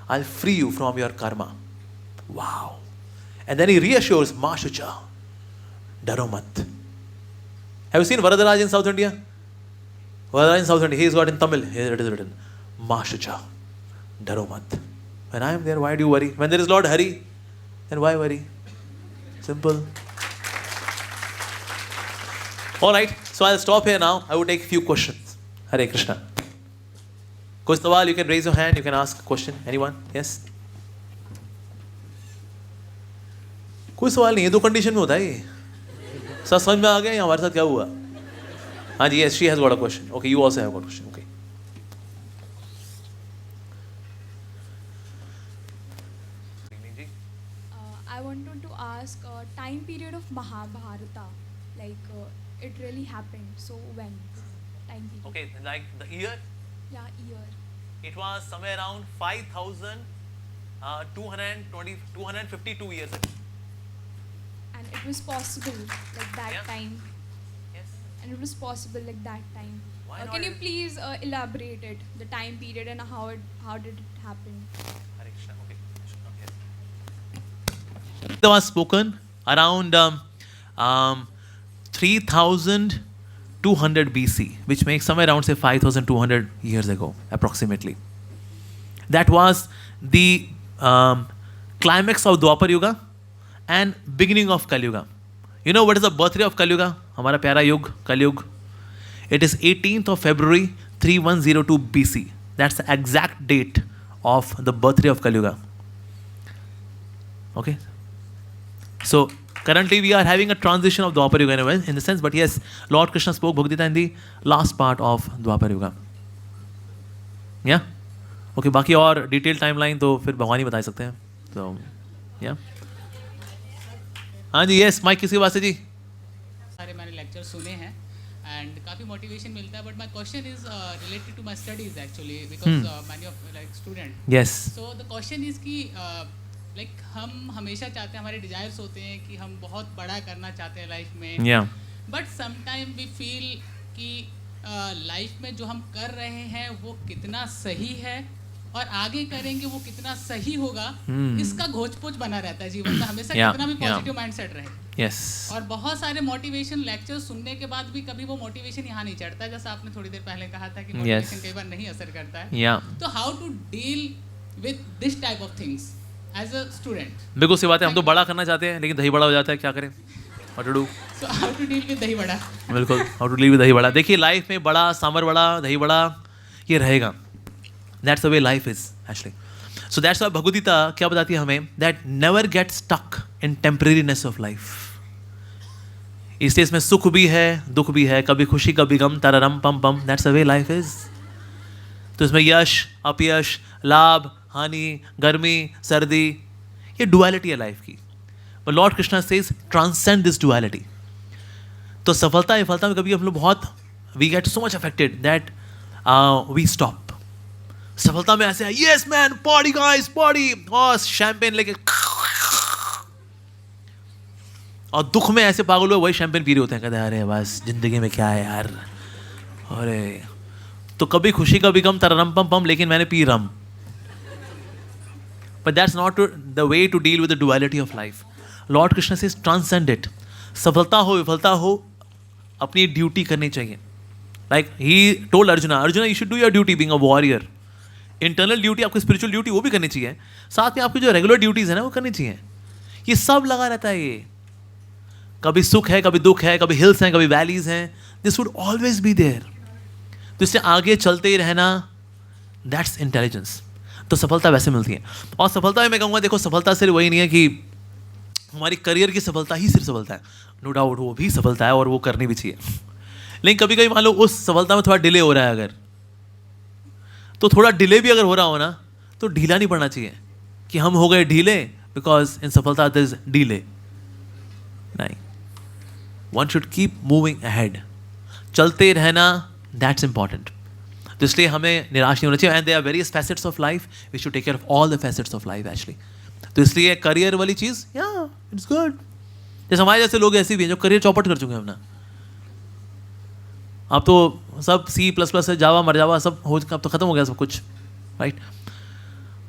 I'll free you from your karma. Wow. And then he reassures, Ma Shucha, डरो मत. Have you seen Varadaraj in South India? Varadaraj in South India, he is got in Tamil. Here it is written, Ma Shucha, डरो मत. When I am there, why do you worry? When there is Lord Hari, then why worry? Simple. All right, so I'll stop here now. I will take a few questions. Hare Krishna. कोई सवाल, you can raise your hand, you can ask a question. Anyone? Yes? कोई सवाल नहीं है, दो condition में होता है ये. सब समझ में आ गया या हमारे साथ क्या हुआ? हाँ जी, yes, she has got a question. Okay, you also have got a question. Okay. I wanted to ask time period of Mahabharata, like it really happened. So when? Time period. Okay, like the year? Yeah, year. It was somewhere around 5,252 years ago. And it was possible like that Yeah. time. Yes. And it was possible like that time. Why not Can you it- please elaborate it, the time period and how did it happen? Hare Krishna. Okay. That was spoken around 3,200 BC, which makes somewhere around say 5,200 years ago, approximately. That was the climax of Dwapar Yuga and beginning of Kali Yuga. You know what is the birthday of Kali Yuga? हमारा प्यारा युग Kali Yuga. It is 18th of February 3102 BC. That's the exact date of the birthday of Kali Yuga. Okay. So currently we are having a transition of Dwapar Yuga in the sense, but yes, Lord Krishna spoke Bhagavad Gita in the last part of Dwapar Yuga. Yeah. Okay. बाकी और detailed timeline तो फिर भगवान ही बता सकते हैं. So yeah. हाँ जी, yes, mic किसके पास है जी? सारे मैंने लेक्चर सुने हैं एंड काफ़ी मोटिवेशन मिलता है but my question is related to my studies actually because many of like student Yes. So the question is कि लाइक हम हमेशा चाहते हैं, हमारे डिजायर्स होते हैं कि हम बहुत बड़ा करना चाहते हैं लाइफ में, Yeah. But sometime we feel कि लाइफ में जो हम कर रहे हैं वो कितना सही है और आगे करेंगे वो कितना सही होगा, इसका घोच-पोच बना रहता है जीवन में हमेशा. Yeah, कितना भी yeah. पॉजिटिव माइंडसेट रहे. Yes. और बहुत सारे मोटिवेशन लेक्चर सुनने के बाद भी कभी वो मोटिवेशन यहाँ नहीं चढ़ता, जैसा आपने थोड़ी देर पहले कहा था कि मोटिवेशन कई बार नहीं असर करता है. Yeah. तो how to deal with this type of things as a student? बिल्कुल सी बात है, हम तो बड़ा करना चाहते हैं लेकिन दही बड़ा हो जाता है, क्या करें? What to do? So how to deal with dahi bada? बिल्कुल, how to deal with dahi बड़ा. देखिए लाइफ में बड़ा, सांभर बड़ा, दही बड़ा ये रहेगा. That's the way life is actually. So that's why Bhagavad Gita क्या बताती है हमें, that never get stuck in temporariness of life. इसलिए इसमें सुख भी है, दुख भी है, कभी खुशी कभी गम, तररम पम पम. That's the way life is. तो इसमें यश अपयश, लाभ हानि, गर्मी सर्दी, ये डुअलिटी है लाइफ की. But lord Krishna says transcend this duality. तो सफलता विफलता में कभी हम लोग बहुत we get so much affected that we stop. सफलता में ऐसे yes man party guys party और शैंपेन लेके, और दुख में ऐसे पागल हुए वही शैंपेन पी रहे होते हैं, कहते हैं अरे बस जिंदगी में क्या है यार. अरे तो कभी खुशी कभी गम, तररम पम पम, लेकिन मैंने P rum. But that's not the way to deal with the duality of life. Lord Krishna says transcend it. सफलता हो विफलता हो अपनी ड्यूटी करनी चाहिए. Like he told Arjuna, you should do your duty being a warrior. Internal duty आपकी spiritual duty वो भी करनी चाहिए, साथ में आपकी जो रेगुलर ड्यूटीज है ना वो करनी चाहिए. ये सब लगा रहता है. ये कभी सुख है, कभी दुख है, कभी हिल्स हैं, कभी वैलीज हैं. This would always be there. तो इससे आगे चलते ही रहना, दैट्स इंटेलिजेंस. तो सफलता वैसे मिलती है. और सफलता में मैं कहूँगा देखो, सफलता सिर्फ वही नहीं है कि हमारी करियर की सफलता ही सिर्फ सफलता है. नो डाउट वो भी सफलता है और वो करनी भी चाहिए. लेकिन कभी कभी मान लो उस सफलता में थोड़ा डिले हो रहा है अगर, तो थोड़ा डिले भी अगर हो रहा हो ना तो ढीला नहीं पड़ना चाहिए कि हम हो गए ढीले, बिकॉज इन सफलता देयर इज डिले. नहीं, one should keep moving ahead. चलते रहना, दैट्स इंपॉर्टेंट. तो इसलिए हमें निराश नहीं होना चाहिए. And there are various facets of life, we should take care of all the facets of life actually. तो इसलिए करियर वाली चीज़ या इट्स गुड. जैसे हमारे जैसे लोग ऐसे भी हैं जो करियर चौपट कर चुके हैं अपना. अब तो सब C++ है, जावा मर जावा सब हो, अब तो खत्म हो गया सब कुछ, right.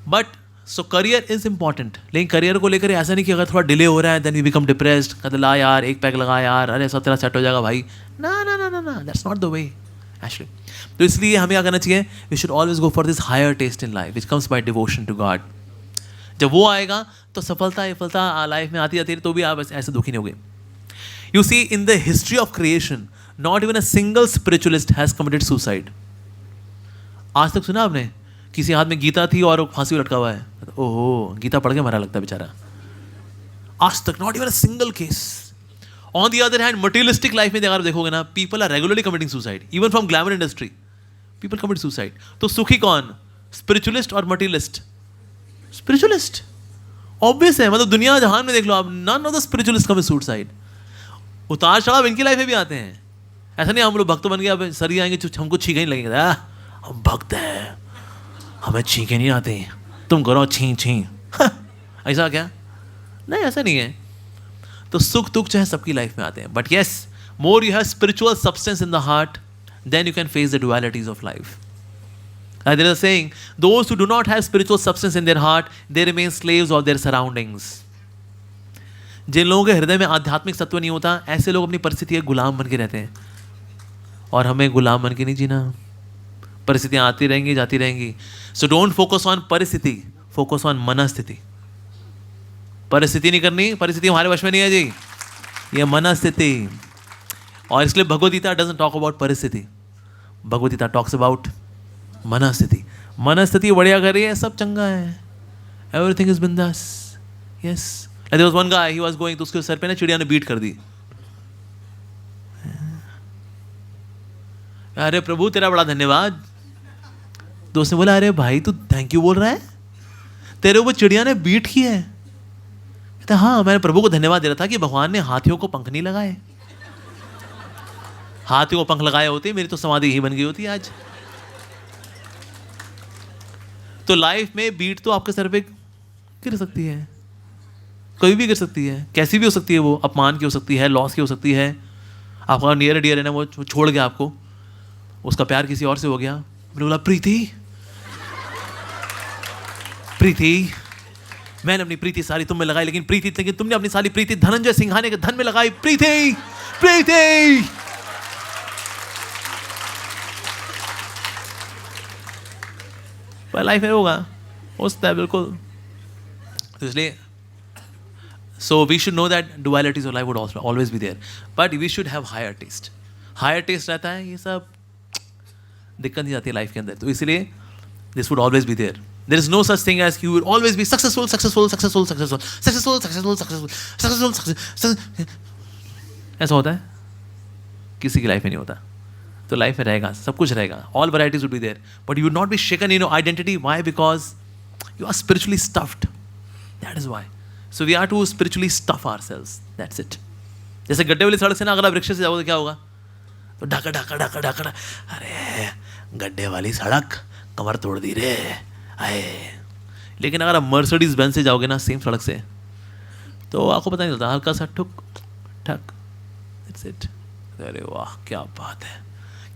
But so career is important, लेकिन करियर को लेकर ऐसा नहीं कि अगर थोड़ा डिले हो रहा है देन वी बिकम डिप्रेस्ड, कहते ला यार एक पैक लगा यार, अरे सब तेरा सेट हो जाएगा भाई, ना ना ना ना ना, that's not the way actually. तो इसलिए हमें क्या करना चाहिए, we should always go for this higher taste in life which comes by devotion to God. जब वो आएगा तो सफलता लाइफ में आती जाती है, तो भी आप ऐसे दुखी नहीं होगे. You see in the history of creation not even a single spiritualist has committed suicide. आज तक सुना आपने किसी हाथ में गीता थी और फांसी लटका हुआ है, ओहो गीता पढ़ के मरा लगता है बेचारा. आज तक not even a single case. On the other hand materialistic life में अगर देखोगे ना, people are regularly committing suicide, even from glamour industry people commit suicide. तो सुखी कौन, स्पिरिचुअलिस्ट और मटेरियलिस्ट? स्पिरिचुअलिस्ट ऑब्वियस है. मतलब दुनिया जहान में देख लो आप, none of the spiritualist commit suicide. उतार चढ़ाव इनकी लाइफ में भी आते हैं. ऐसा नहीं हम लोग भक्त बन गए अब सर ही आएंगे हमको छींके नहीं लगेगा, हम भक्त हैं हमें छींके नहीं आते, तुम करो छी छी. ऐसा क्या? नहीं ऐसा नहीं है. तो सुख दुख जो है सबकी लाइफ में आते हैं, but yes more you have spiritual substance in the heart then you can face the dualities of life. There is a saying, those who do not have spiritual substance in their heart, they remain slaves of their surroundings. जिन लोगों के हृदय में आध्यात्मिक सत्व नहीं होता, ऐसे लोग अपनी परिस्थिति के गुलाम बन के रहते हैं. और हमें गुलाम बन के नहीं जीना. परिस्थितियाँ आती रहेंगी जाती रहेंगी. सो डोंट फोकस ऑन परिस्थिति, फोकस ऑन मनस्थिति. परिस्थिति नहीं करनी, परिस्थिति हमारे वश में नहीं है जी, ये मनस्थिति. और इसलिए Bhagavad Gita doesn't talk about परिस्थिति, भगवद गीता टॉक्स अबाउट मनस्थिति. मनस्थिति बढ़िया कर रही है, सब चंगा है, एवरीथिंग इज बिंदास. Yes, there was one guy, he was going, तो उसके सर पे ना चिड़िया ने बीट कर दी. अरे प्रभु तेरा बड़ा धन्यवाद. दोस्त ने बोला अरे भाई तू थैंक यू बोल रहा है, तेरे ऊपर चिड़िया ने बीट की है. कहता हाँ, मैंने प्रभु को धन्यवाद दे रहा था कि भगवान ने हाथियों को पंख नहीं लगाए. हाथियों को पंख लगाए होते मेरी तो समाधि ही बन गई होती आज. तो लाइफ में बीट तो आपके सर पे गिर सकती है, कभी भी गिर सकती है, कैसी भी हो सकती है. वो अपमान की हो सकती है, लॉस की हो सकती है. आपका नियर डियर है ना, वो छोड़ गया आपको, उसका प्यार किसी और से हो गया. मैंने बोला प्रीति, प्रीति मैंने अपनी प्रीति सारी तुम में लगाई, लेकिन तुमने अपनी सारी प्रीति धनंजय सिंघाने के धन में लगाई. प्रीति प्रीति पर लाइफ में होगा, हो सकता है बिल्कुल. तो इसलिए so we should know that dualities of life would always be there, but we should have higher taste. Higher taste रहता है, ये सब दिक्कत नहीं जाती है लाइफ के अंदर. तो इसलिए this would always be there. There is no such thing as you will always be successful successful successful successful successful successful successful successful. ऐसा होता है? किसी की लाइफ में नहीं होता. तो लाइफ में रहेगा, सब कुछ रहेगा, all varieties would be there, but you would not be shaken in your identity. Why? Because you are spiritually stuffed. That is why. So we are to spiritually stuff ourselves, that's it. जैसे गड्ढे वाली सड़क से ना अगर आप रिक्शे से जाओगे तो क्या होगा? तो ढाका ढाका ढाका ढाका, अरे गड्ढे वाली सड़क कमर तोड़ दी रे आए. लेकिन अगर आप मर्सिडीज बेंज से जाओगे ना सेम सड़क से, तो आपको पता नहीं चलता, हल्का सा ठुक ठक, दैट्स इट. अरे वाह क्या बात है.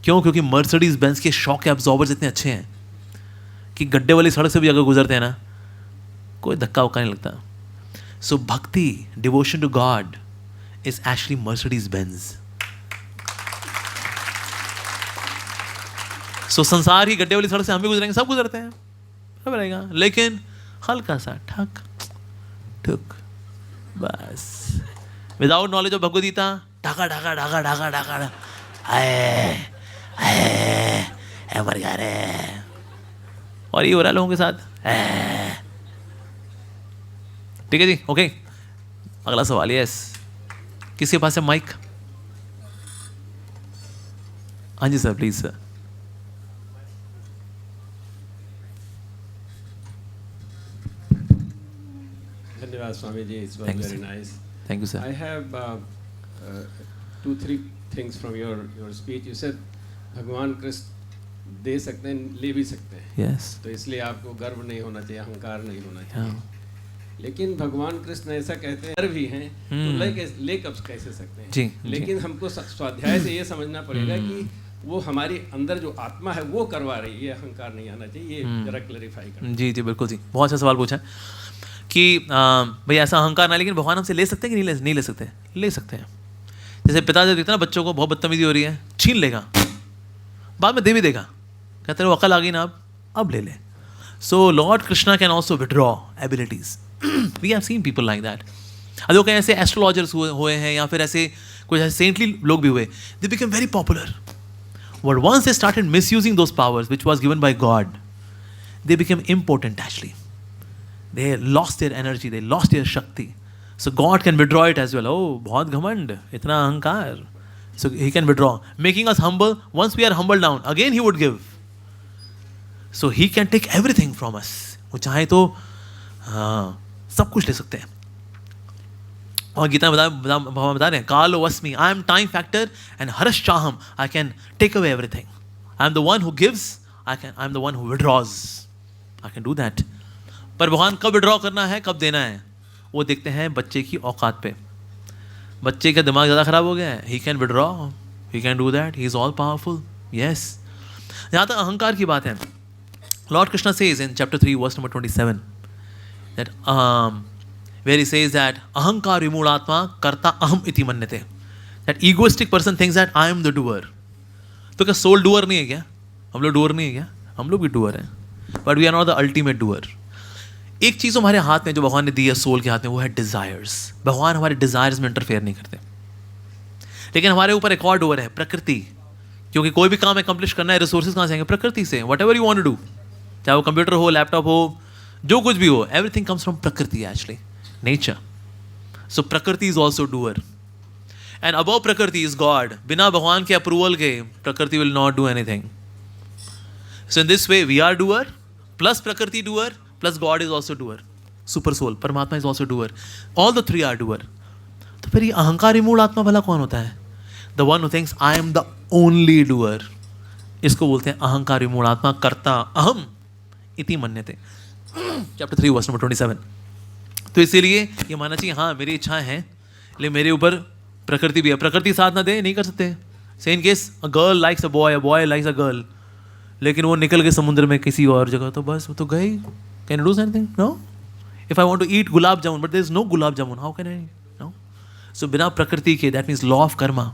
क्यों? क्योंकि मर्सिडीज बेंज के शॉक एब्जॉर्बर्स इतने अच्छे हैं कि गड्ढे वाली सड़क से भी अगर गुजरते हैं ना, कोई धक्का वक्का नहीं लगता. So bhakti, devotion to god is actually Mercedes Benz. So संसार की गड्ढे वाली सड़क से हम भी गुजरेंगे, सब गुजरते हैं, सब रहेगा, लेकिन हल्का सा ठक ठुक bus. Without knowledge of Bhagavad Gita, ढाका ढाका ढाका ढाका ढाका, आए मर जा रहे. और ये हो रहा है लोगों के साथ. ठीक है जी, ओके. अगला सवाल. यस, किसके पास है माइक? हाँ जी सर, प्लीज सर. धन्यवाद Swami ji, it's Thank you, very sir. Nice. Thank you I sir. have 2-3 things from your speech. You said भगवान कृष्ण दे सकते हैं, ले भी सकते हैं. यस. तो इसलिए आपको गर्व नहीं होना चाहिए, अहंकार नहीं होना चाहिए. हाँ. लेकिन भगवान कृष्ण ऐसा कहते हैं, डर भी हैं, तो ले कब कैसे सकते हैं जी, लेकिन हमको स्वाध्याय से ये समझना पड़ेगा कि वो हमारी अंदर जो आत्मा है वो करवा रही है, ये अहंकार नहीं आना चाहिए, ये जरा क्लैरिफाई कर। जी जी बिल्कुल जी, बहुत अच्छा सवाल पूछा है कि भाई ऐसा अहंकार ना, लेकिन भगवान हमसे ले सकते हैं कि नहीं ले सकते? ले सकते हैं। जैसे पिता जब देखते हैं ना बच्चों को बहुत बदतमीजी हो रही है, छीन लेगा, बाद में दे भी देगा, कहते हैं वो अकल आ गई ना अब ले ले। So lord Krishna can also withdraw abilities. We have seen people like that. अब कहीं ऐसे एस्ट्रोलॉजर्स हुए हैं या फिर ऐसे कुछ ऐसे सेंटली लोग भी हुए, they become very popular, but once they started misusing those powers which was given by God, they become important actually, they lost their energy, they lost their shakti. So God can withdraw it as well. Oh, बहुत घमंड, इतना अहंकार. So He can withdraw, making us humble. Once we are humble down, again He would give. So He can take everything from us. वो चाहे तो सब कुछ ले सकते हैं. और गीता में बता रहे हैं, कालो वस्मी, I am time factor and हर्ष चाहम, I can take away everything. I am the one who gives, I am the one who withdraws. I can do that. पर भगवान कब विड्रॉ करना है, कब देना है, वो देखते हैं बच्चे की औकात पे. बच्चे का दिमाग ज़्यादा खराब हो गया है, he can withdraw, he can do that, he is all powerful. Yes, जहाँ तक अहंकार की बात है, lord Krishna says in chapter 3 verse number 27 that where he says that अहंकार विमूढ़ात्मा कर्ता अहम इति मन्यते. That egoistic person thinks that I am the doer. तो क्या सोल डूअर नहीं है क्या? हम लोग डूअर नहीं है क्या? हम लोग भी डूअर हैं, but we are not the ultimate doer. एक चीज़ हमारे हाथ में जो भगवान ने दी है सोल के हाथ में, वो है डिज़ायर्स. भगवान हमारे डिज़ायर्स में इंटरफेयर नहीं करते, लेकिन हमारे ऊपर एक और डोर है, प्रकृति. क्योंकि कोई भी काम अकम्प्लिश करना है, रिसोर्सेज कहाँ से आएंगे? प्रकृति से. Whatever you want to do, चाहे वो कंप्यूटर हो, लैपटॉप हो, जो कुछ भी हो, everything comes from prakriti actually, nature. So prakriti is also doer and above prakriti is God. बिना भगवान के अप्रूवल के prakriti will not do anything. So in this way we are doer plus prakriti doer plus God is also doer, super soul, परमात्मा is also doer, all the three are doer. तो फिर ये अहंकारी मूल आत्मा भला कौन होता है? The one who thinks I am the only doer. इसको बोलते हैं अहंकारी मूल आत्मा, कर्ता अहम इति मन्यते. Chapter 3 verse number 27. तो इसीलिए ये मानना चाहिए, हाँ मेरी इच्छाएं हैं, लेकिन मेरे ऊपर प्रकृति भी है. प्रकृति साथ ना दे, नहीं कर सकते. से in case a girl likes a boy likes a girl, लेकिन वो निकल गए समुद्र में किसी और जगह, तो बस वो तो गई. Can you do something? No. If I want to eat gulab jamun, but there is no gulab jamun, how can I? No. So बिना प्रकृति के, that means law of karma,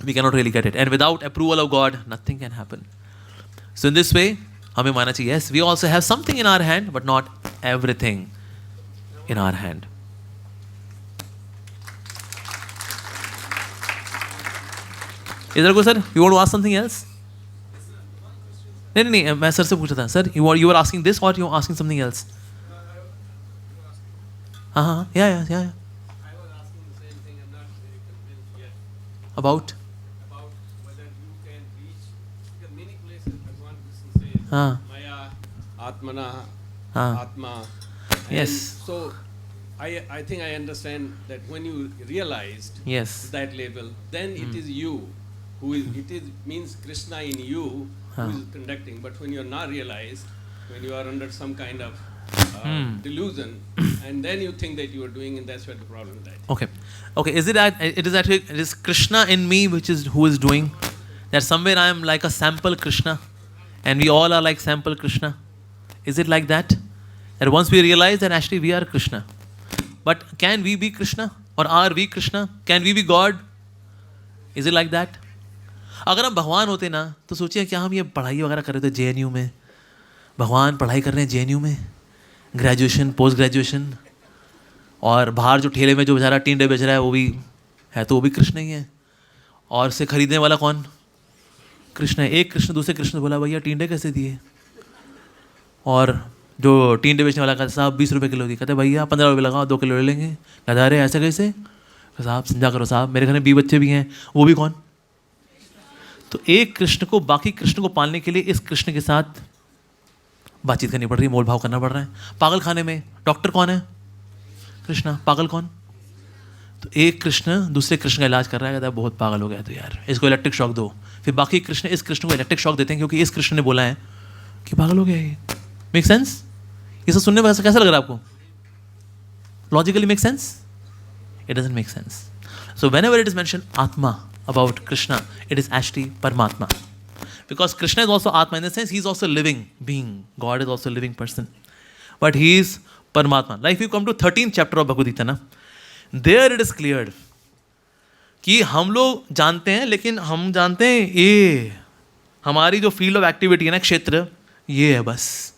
we cannot really get it. And without approval of God, nothing can happen. So in this way, हमें मानना चाहिए, yes, we also have something in our hand, but not everything in our hand. इधर को sir, you want to ask something else? नहीं, मैं sir से पूछा था. Sir you are asking this और you are asking something else? हाँ, या about Maya, Atmana, Atma. Yes. So I think I understand that when you realized that label, then it is you who is, means Krishna in you who is conducting. But when you are not realized, when you are under some kind of delusion, and then you think that you are doing, and that's where the problem lies. Okay. Is it that it is Krishna in me who is doing that? Somewhere I am like a sample Krishna, and we all are like sample Krishna. Is it like that? That once we realize that actually we are Krishna, but can we be Krishna, or are we Krishna? Can we be God? Is it like that? अगर हम भगवान होते ना, तो सोचिए क्या हम ये पढ़ाई वगैरह कर रहे थे JNU में. भगवान पढ़ाई कर रहे हैं JNU में, ग्रेजुएशन, पोस्ट ग्रेजुएशन, और बाहर जो ठेले में जो बेचारा टींडे बेच रहा है वो भी है, तो वो भी कृष्ण ही है. और से खरीदने वाला कौन? कृष्ण है. एक कृष्ण दूसरे कृष्ण बोला, भैया टींडे कैसे दिए? और जो टींडे बेचने वाला कहता, साहब 20 रुपये किलो दिए. कहते भैया 15 रुपये लगाओ, 2 किलो ले लेंगे. कहता अरे ऐसे कैसे? साहब समझा करो साहब, मेरे घर में 20 बच्चे भी हैं. वो भी कौन? तो एक कृष्ण को बाकी कृष्ण को पालने के लिए इस कृष्ण के साथ बातचीत करनी पड़ रही है, मोल भाव करना पड़ रहा है. पागल खाने में डॉक्टर कौन है? कृष्णा. पागल कौन? तो एक कृष्ण दूसरे कृष्ण का इलाज कर रहा है. कहता है बहुत पागल हो गया तो यार इसको इलेक्ट्रिक शॉक दो. फिर बाकी कृष्ण इस कृष्ण को इलेक्ट्रिक शॉक देते हैं, क्योंकि इस कृष्ण ने बोला है कि पागल हो गया ये. Make sense? ये सब सुनने में कैसा लग रहा है आपको? Logically make sense? It doesn't make sense. So whenever it is mention आत्मा, about Krishna, it is actually Paramatma. Because Krishna is also Atma, in the sense he is also living being. God is also a living person. But he is Paramatma. Like if you come to 13th chapter of Bhagavad Gita, na, there it is cleared कि हम लोग जानते हैं, लेकिन हम जानते हैं ये हमारी जो फील्ड ऑफ एक्टिविटी है ना, क्षेत्र, ये है बस.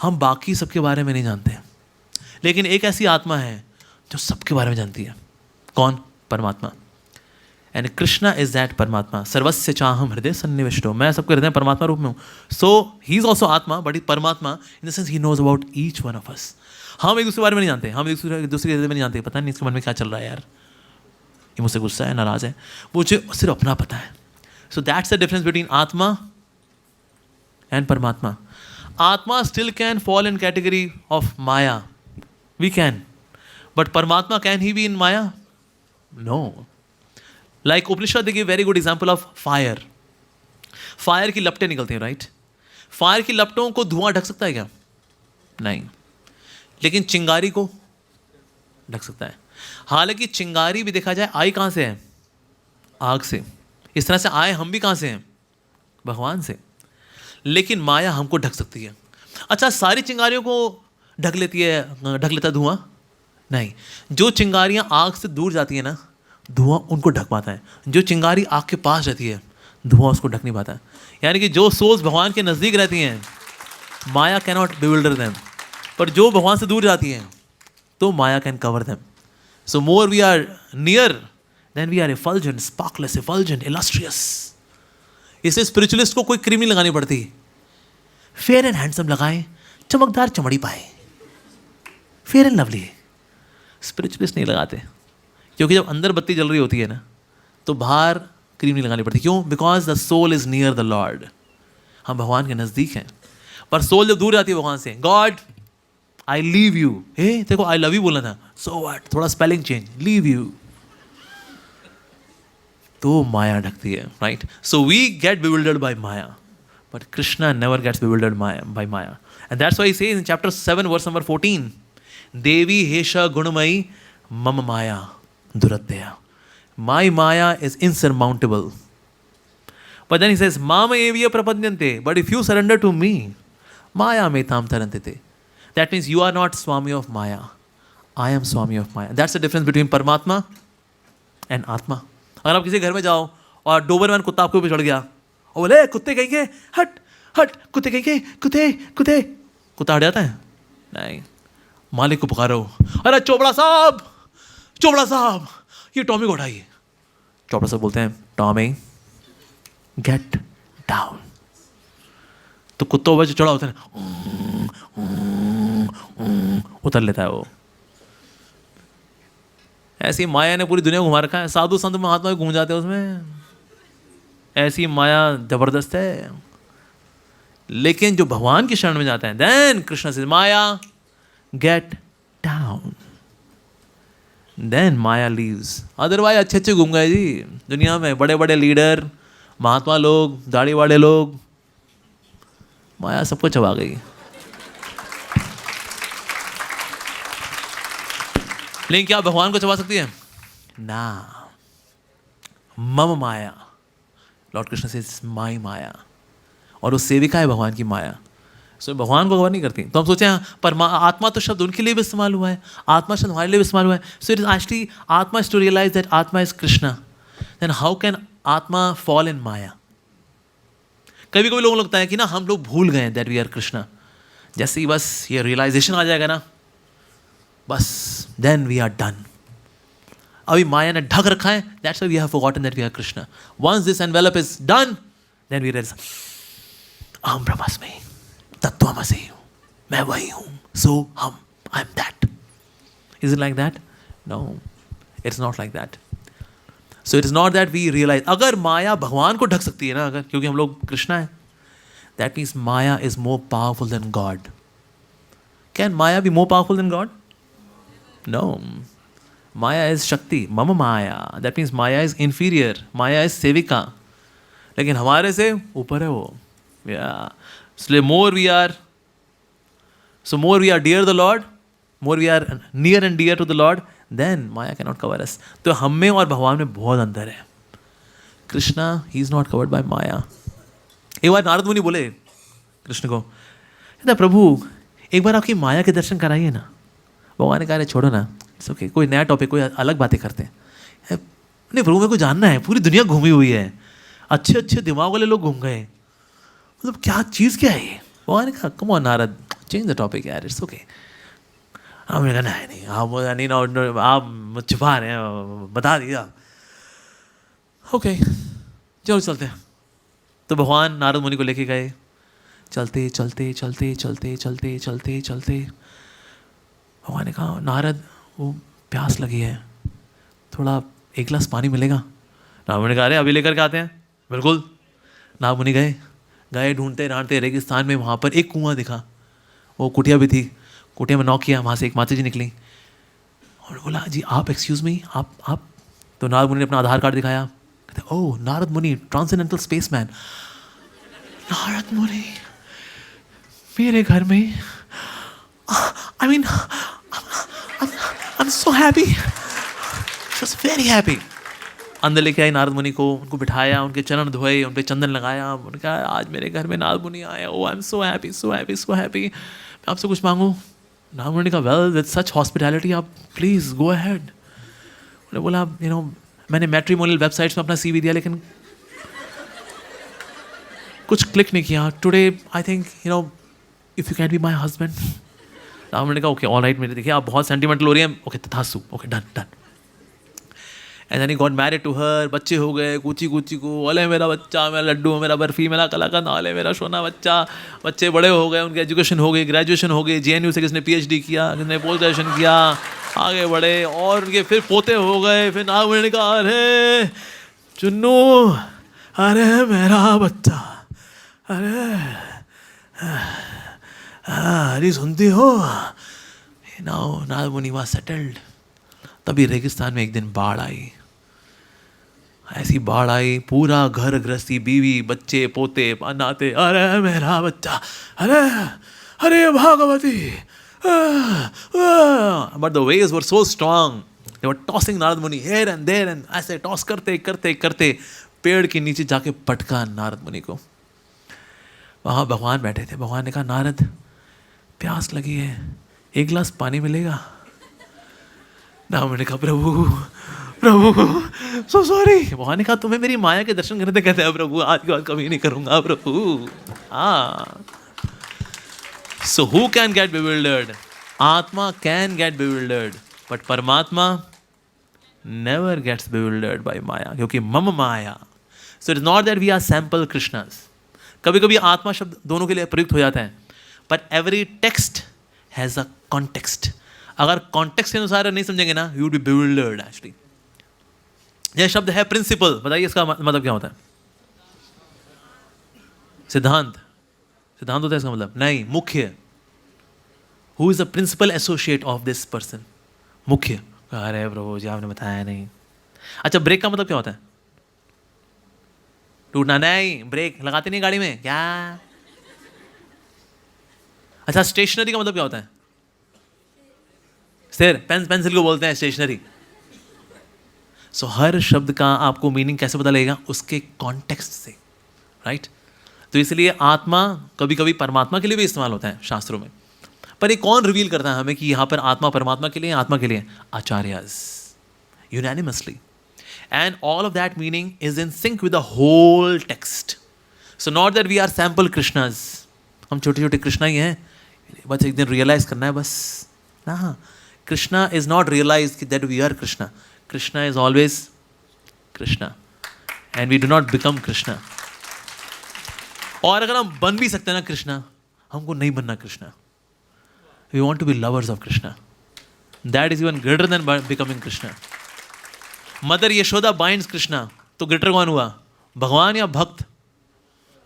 हम बाकी सबके बारे में नहीं जानते. लेकिन एक ऐसी आत्मा है जो सबके बारे में जानती है. कौन? परमात्मा. एंड कृष्णा इज दैट परमात्मा. सर्वस्य चाहम हृदय सन्निविष्टो. मैं सबके हृदय परमात्मा रूप में हूँ. So he is also atma, but he paramatma in the sense he knows about each one of us. हम एक दूसरे के बारे में नहीं जानते, हम एक दूसरे के हृदय में नहीं जानते. पता नहीं इसके मन में क्या चल रहा है यार, ये मुझसे गुस्सा है, नाराज है, मुझे सिर्फ अपना पता है. So that's the difference between atma and paramatma. Atma still can fall in category of maya. We can. But paramatma can he be in maya? No. Like Upanishad they give very good example of fire. Fire की लपटें निकलती हैं, राइट? फायर की लपटों को धुआं ढक सकता है क्या? नहीं. लेकिन चिंगारी को ढक सकता है. हालांकि चिंगारी भी देखा जाए आई कहाँ से है? आग से. इस तरह से आए हम भी कहाँ से हैं? भगवान से. लेकिन माया हमको ढक सकती है. अच्छा, सारी चिंगारियों को ढक लेती है, ढक लेता धुआं? नहीं. जो चिंगारियाँ आग से दूर जाती है ना, धुआं उनको ढक पाता है. जो चिंगारी आग के पास रहती है, धुआं उसको ढक नहीं पाता. यानी कि जो सोल्स भगवान के नज़दीक रहती हैं, maya can not bewilder them. पर जो भगवान से दूर जाती हैं, तो maya can cover them. So more we are near then we are effulgent, sparkless, effulgent, illustrious. इसलिए स्पिरिचुअलिस्ट को कोई क्रीम नहीं लगानी पड़ती. फेयर एंड हैंडसम लगाएं, चमकदार चमड़ी पाए, फेयर एंड लवली. स्पिरिचुअलिस्ट नहीं लगाते, क्योंकि जब अंदर बत्ती जल रही होती है ना, तो बाहर क्रीम नहीं लगानी पड़ती. क्यों? Because the soul is near the lord. हम भगवान के नज़दीक हैं. पर सोल जब दूर जाती है भगवान से, गॉड आई लीव यू. हे देखो, आई लव यू बोलना था, सो व्हाट, थोड़ा स्पेलिंग चेंज, लीव यू, तो माया ढकती है, right? So we get bewildered by Maya, but Krishna never gets bewildered by Maya. And that's why he says in chapter 7 verse number 14, Devi Hesha Gunamayi Mama Maya Duratya. My Maya is insurmountable. But then he says, Mama Evya Prapadyante. But if you surrender to me, Maya me tam tarantite. That means you are not Swami of Maya. I am Swami of Maya. That's the difference between Paramatma and Atma. अगर आप किसी घर में जाओ और Dobermann कुत्ता आपके ऊपर चढ़ गया और बोले कुत्ते कहेंगे हट हट, कुत्ते कहेंगे कुत्ते कुत्ते, कुत्ता हट जाता है? नहीं. मालिक को पुकारो, अरे चोपड़ा साहब, चोपड़ा साहब, ये टॉमी को उठाइए. चोपड़ा साहब बोलते हैं, टॉमी गेट डाउन. तो कुत्तों पर चढ़ा होता है, उतर लेता है वो. ऐसी माया ने पूरी दुनिया घुमा रखा है. साधु संत महात्मा भी घूम जाते हैं उसमें. ऐसी माया जबरदस्त है. लेकिन जो भगवान की शरण में जाते हैं, देन कृष्ण से माया गेट डाउन, देन माया लीव्स. अदरवाइज अच्छे अच्छे घूम गए जी दुनिया में, बड़े बड़े लीडर, महात्मा लोग, दाढ़ी वाले लोग, माया सबको चबा गई. लेकिन क्या भगवान को चबा सकती है? ना. मम माया, लॉर्ड कृष्ण से माई माया, और वो सेविका है भगवान की माया. सो भगवान को कवर नहीं करती. तो हम सोचे हैं पर आत्मा तो शब्द उनके लिए भी इस्तेमाल हुआ है, आत्मा शब्द हमारे लिए भी इस्तेमाल हुआ है. So it is actually atma is to realise that atma is Krishna. Then how can atma fall in maya? कभी कभी लोगों को लगता है कि ना हम लोग भूल गए दैट वी आर कृष्णा. जैसे ही बस ये रियलाइजेशन आ जाएगा ना, बस देन वी आर डन. अभी माया ने ढक रखा है, that's why we have forgotten that we are Krishna. Once this envelope is done, then we realise अहम ब्रह्मास्मि तत्त्वमसि, मैं वही हूं, सो हम, I am that. Is it like that? No, it's not like that. So it is not that we realise. अगर माया भगवान को ढक सकती है ना, अगर, क्योंकि हम लोग कृष्णा है, that means Maya is more powerful than God. Can Maya be more powerful than God? No. Maya is Shakti. Mama Maya. That means Maya is inferior. Maya is Sevika. लेकिन हमारे से ऊपर है वो. Yeah. So more we are dear to the Lord, more we are near and dear to the Lord, then Maya cannot cover us. तो हम में और भगवान में बहुत अंतर है. Krishna he is not covered by maya. एक बार नारद मुनि बोले कृष्ण को, कहता प्रभु एक बार आपकी माया के दर्शन कराइए ना. भगवान ने कहा अरे छोड़ो ना, इट्स ओके, कोई नया टॉपिक, कोई अलग बातें करते हैं. नहीं प्रभु मेरे को जानना है, पूरी दुनिया घूमी हुई है, अच्छे अच्छे दिमाग वाले लोग घूम गए, मतलब क्या चीज़ क्या है ये. भगवान ने कहा come on Narad, change the topic यार, इट्स ओके. हमने कहा नहीं आप छुपा रहे हैं, बता दिया. ओके चलो चलते हैं. तो भगवान नारद मुनि को लेके गए. चलते चलते चलते चलते चलते चलते चलते भगवान ने कहा नारद वो प्यास लगी है, थोड़ा एक गिलास पानी मिलेगा. नारद मुनि कहा अरे अभी लेकर के आते हैं. बिल्कुल. नारद मुनि गए ढूंढते ढांढते रेगिस्तान में. वहाँ पर एक कुआं दिखा, वो कुटिया भी थी. कुटिया में नॉक किया, वहाँ से एक माता जी निकली और बोला जी आप एक्सक्यूज़ मी, आप. तो नारद मुनि ने अपना आधार कार्ड दिखाया. कहते ओह नारद मुनि ट्रांसेंडेंटल स्पेसमैन. नारद मुनि मेरे घर में, I mean I am so happy, was very happy. अंदर लेके आई नारद मुनि को, उनको बिठाया, उनके चरण धोए, उन पे चंदन लगाया. उनका आज मेरे घर में नारद मुनि आया, oh I am so happy so happy so happy. मैं आपसे कुछ मांगूं. नारद मुनि का वेल विद सच हॉस्पिटैलिटी आप प्लीज़ गो अहेड. उन्होंने बोला मैंने मैट्रिमोनियल वेबसाइट्स में अपना CV दिया लेकिन कुछ क्लिक नहीं किया. Today I think if you can be my husband. Narad मुनि ने कहा ओके ऑल राइट. मेरे देखिए आप बहुत सेंटिमेंटल हो रही हैं. ओके तथास्तु, okay done done. And then he got married to her. बच्चे हो गए कूची कूची को. अले मेरा बच्चा, मेरा लड्डू, मेरा बर्फी, मेरा कलाकंद, अले मेरा सोना बच्चा. बच्चे बड़े हो गए, उनकी एजुकेशन हो गई, ग्रेजुएशन हो गई. JNU से किसने PhD किया, किसने पोस्ट ग्रेजुएशन किया, आगे बढ़े. और उनके फिर पोते हो गए. फिर नारद मुनि ने कहा अरे चुन्नू, अरे मेरा बच्चा, अरे अरे सुनती हो. नाउ नारद मुनि वाज सेटल्ड. तभी रेगिस्तान में एक दिन बाढ़ आई. ऐसी बाढ़ आई, पूरा घर गृहस्थी, बीवी बच्चे पोते नाते. अरे मेरा बच्चा, अरे अरे Bhagavati. But the waves were so strong, they were tossing Narad Muni here and there. And ऐसे टॉस करते करते करते पेड़ के नीचे जाके पटका नारद मुनि को. वहाँ भगवान बैठे थे. भगवान ने कहा नारद प्यास लगी है, एक गिलास पानी मिलेगा. नारद मुनि ने कहा प्रभु प्रभु सो सॉरी. भगवान ने कहा तुम्हें मेरी माया के दर्शन करते कहते हैं प्रभु, आज के बाद कभी नहीं करूंगा प्रभु. हाँ. So who can get bewildered? Atma can get bewildered, but paramatma never gets bewildered by maya, क्योंकि मम माया. So it is not that we are sample Krishnas. कभी कभी आत्मा शब्द दोनों के लिए प्रयुक्त हो जाता है, but every text has a context. अगर कॉन्टेक्स्ट के अनुसार नहीं समझेंगे ना, you would be bewildered actually. यह शब्द है प्रिंसिपल. बताइए इसका मतलब क्या होता है? सिद्धांत. सिद्धांत होता है इसका मतलब? नहीं, मुख्य. Who is the principal associate of this person? मुख्य. अरे प्रभु जी आपने बताया नहीं. अच्छा ब्रेक का मतलब क्या होता है? टूटना. नहीं, ब्रेक लगाते नहीं गाड़ी में क्या? अच्छा स्टेशनरी का मतलब क्या होता है? स्थिर. पेंसिल को बोलते हैं स्टेशनरी. सो हर शब्द का आपको मीनिंग कैसे पता लगेगा? उसके कॉन्टेक्स्ट से, राइट? तो इसलिए आत्मा कभी कभी परमात्मा के लिए भी इस्तेमाल होता है शास्त्रों में. पर ये कौन रिवील करता है हमें कि यहाँ पर आत्मा परमात्मा के लिए, आत्मा के लिए? Acharyas, unanimously. And all of that meaning is in sync with the whole text. So not that we are sample Krishnas. हम छोटे छोटे कृष्णा ही हैं, बस एक दिन रियलाइज करना है बस. ना, Krishna is not realized that we are Krishna. Krishna is always Krishna. And we do not become Krishna. और अगर हम बन भी सकते हैं ना कृष्णा, हमको नहीं बनना Krishna. We want to be lovers of Krishna. That is even greater than becoming Krishna. Mother Yashoda binds Krishna, तो ग्रेटर कौन हुआ? भगवान या भक्त?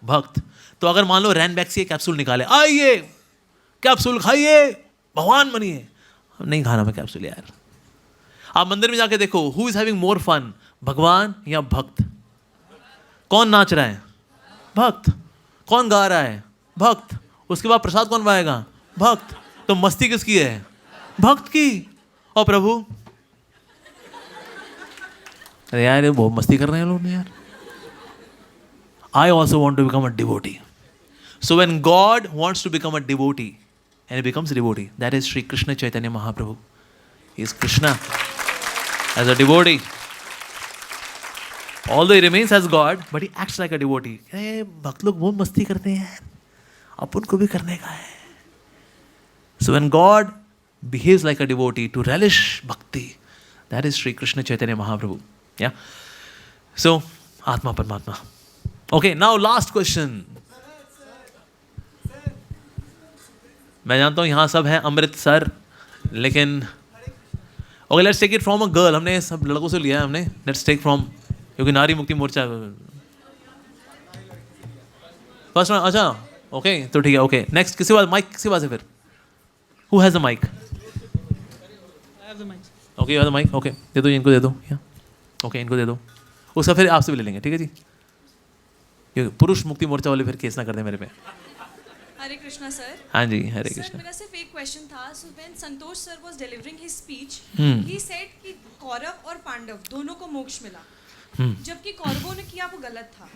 भक्त. तो अगर मान लो रैनबैक्सी कैप्सूल निकाले, आइए कैप्सूल खाइए भगवान बनिए. नहीं खाना मैं कैप्सूल यार. आप मंदिर में जाके देखो, who is having more fun, भगवान या भक्त? कौन नाच रहा है? भक्त. कौन गा रहा है? भक्त. उसके बाद प्रसाद कौन पाएगा? भक्त. तो मस्ती किसकी है? भक्त की. और प्रभु, अरे यार ये बहुत मस्ती कर रहे हैं लोग यार. I also want to become a devotee. So when God wants to become a devotee, and he becomes a devotee, that is Sri Krishna Chaitanya Mahaprabhu. He is Krishna as a devotee. Although he remains as God, but he acts like a devotee. भक्त लोग बहुत मस्ती करते हैं, अपन को भी करने का है. So when God behaves like a devotee to relish bhakti, that is Sri Krishna Chaitanya Mahaprabhu. Yeah. So Atma Paramatma. Okay, now last question. मैं जानता हूँ यहाँ सब हैं अमृतसर, लेकिन okay let's take it from a girl. हमने सब लड़कों से लिया है हमने. लेट्स टेक फ्रॉम, क्योंकि नारी मुक्ति मोर्चा फर्स्ट. अच्छा ओके तो ठीक है. ओके नेक्स्ट किसी बात माइक किसी बात से फिर. Who has a mic? Okay you have the mic. Okay दे दो, इनको दे दो. ओके इनको दे दो. उसका फिर आपसे भी ले लेंगे, ठीक है जी. ये पुरुष मुक्ति मोर्चा वाले फिर केस ना कर दें मेरे पे. हरे कृष्णा सर. हाँ जी हरे सर कृष्णा. मेरा सिर्फ एक क्वेश्चन था. So when Santosh sir was delivering his speech, he said कि कौरव और पांडव दोनों को मोक्ष मिला, जबकि कौरवों ने किया वो गलत था.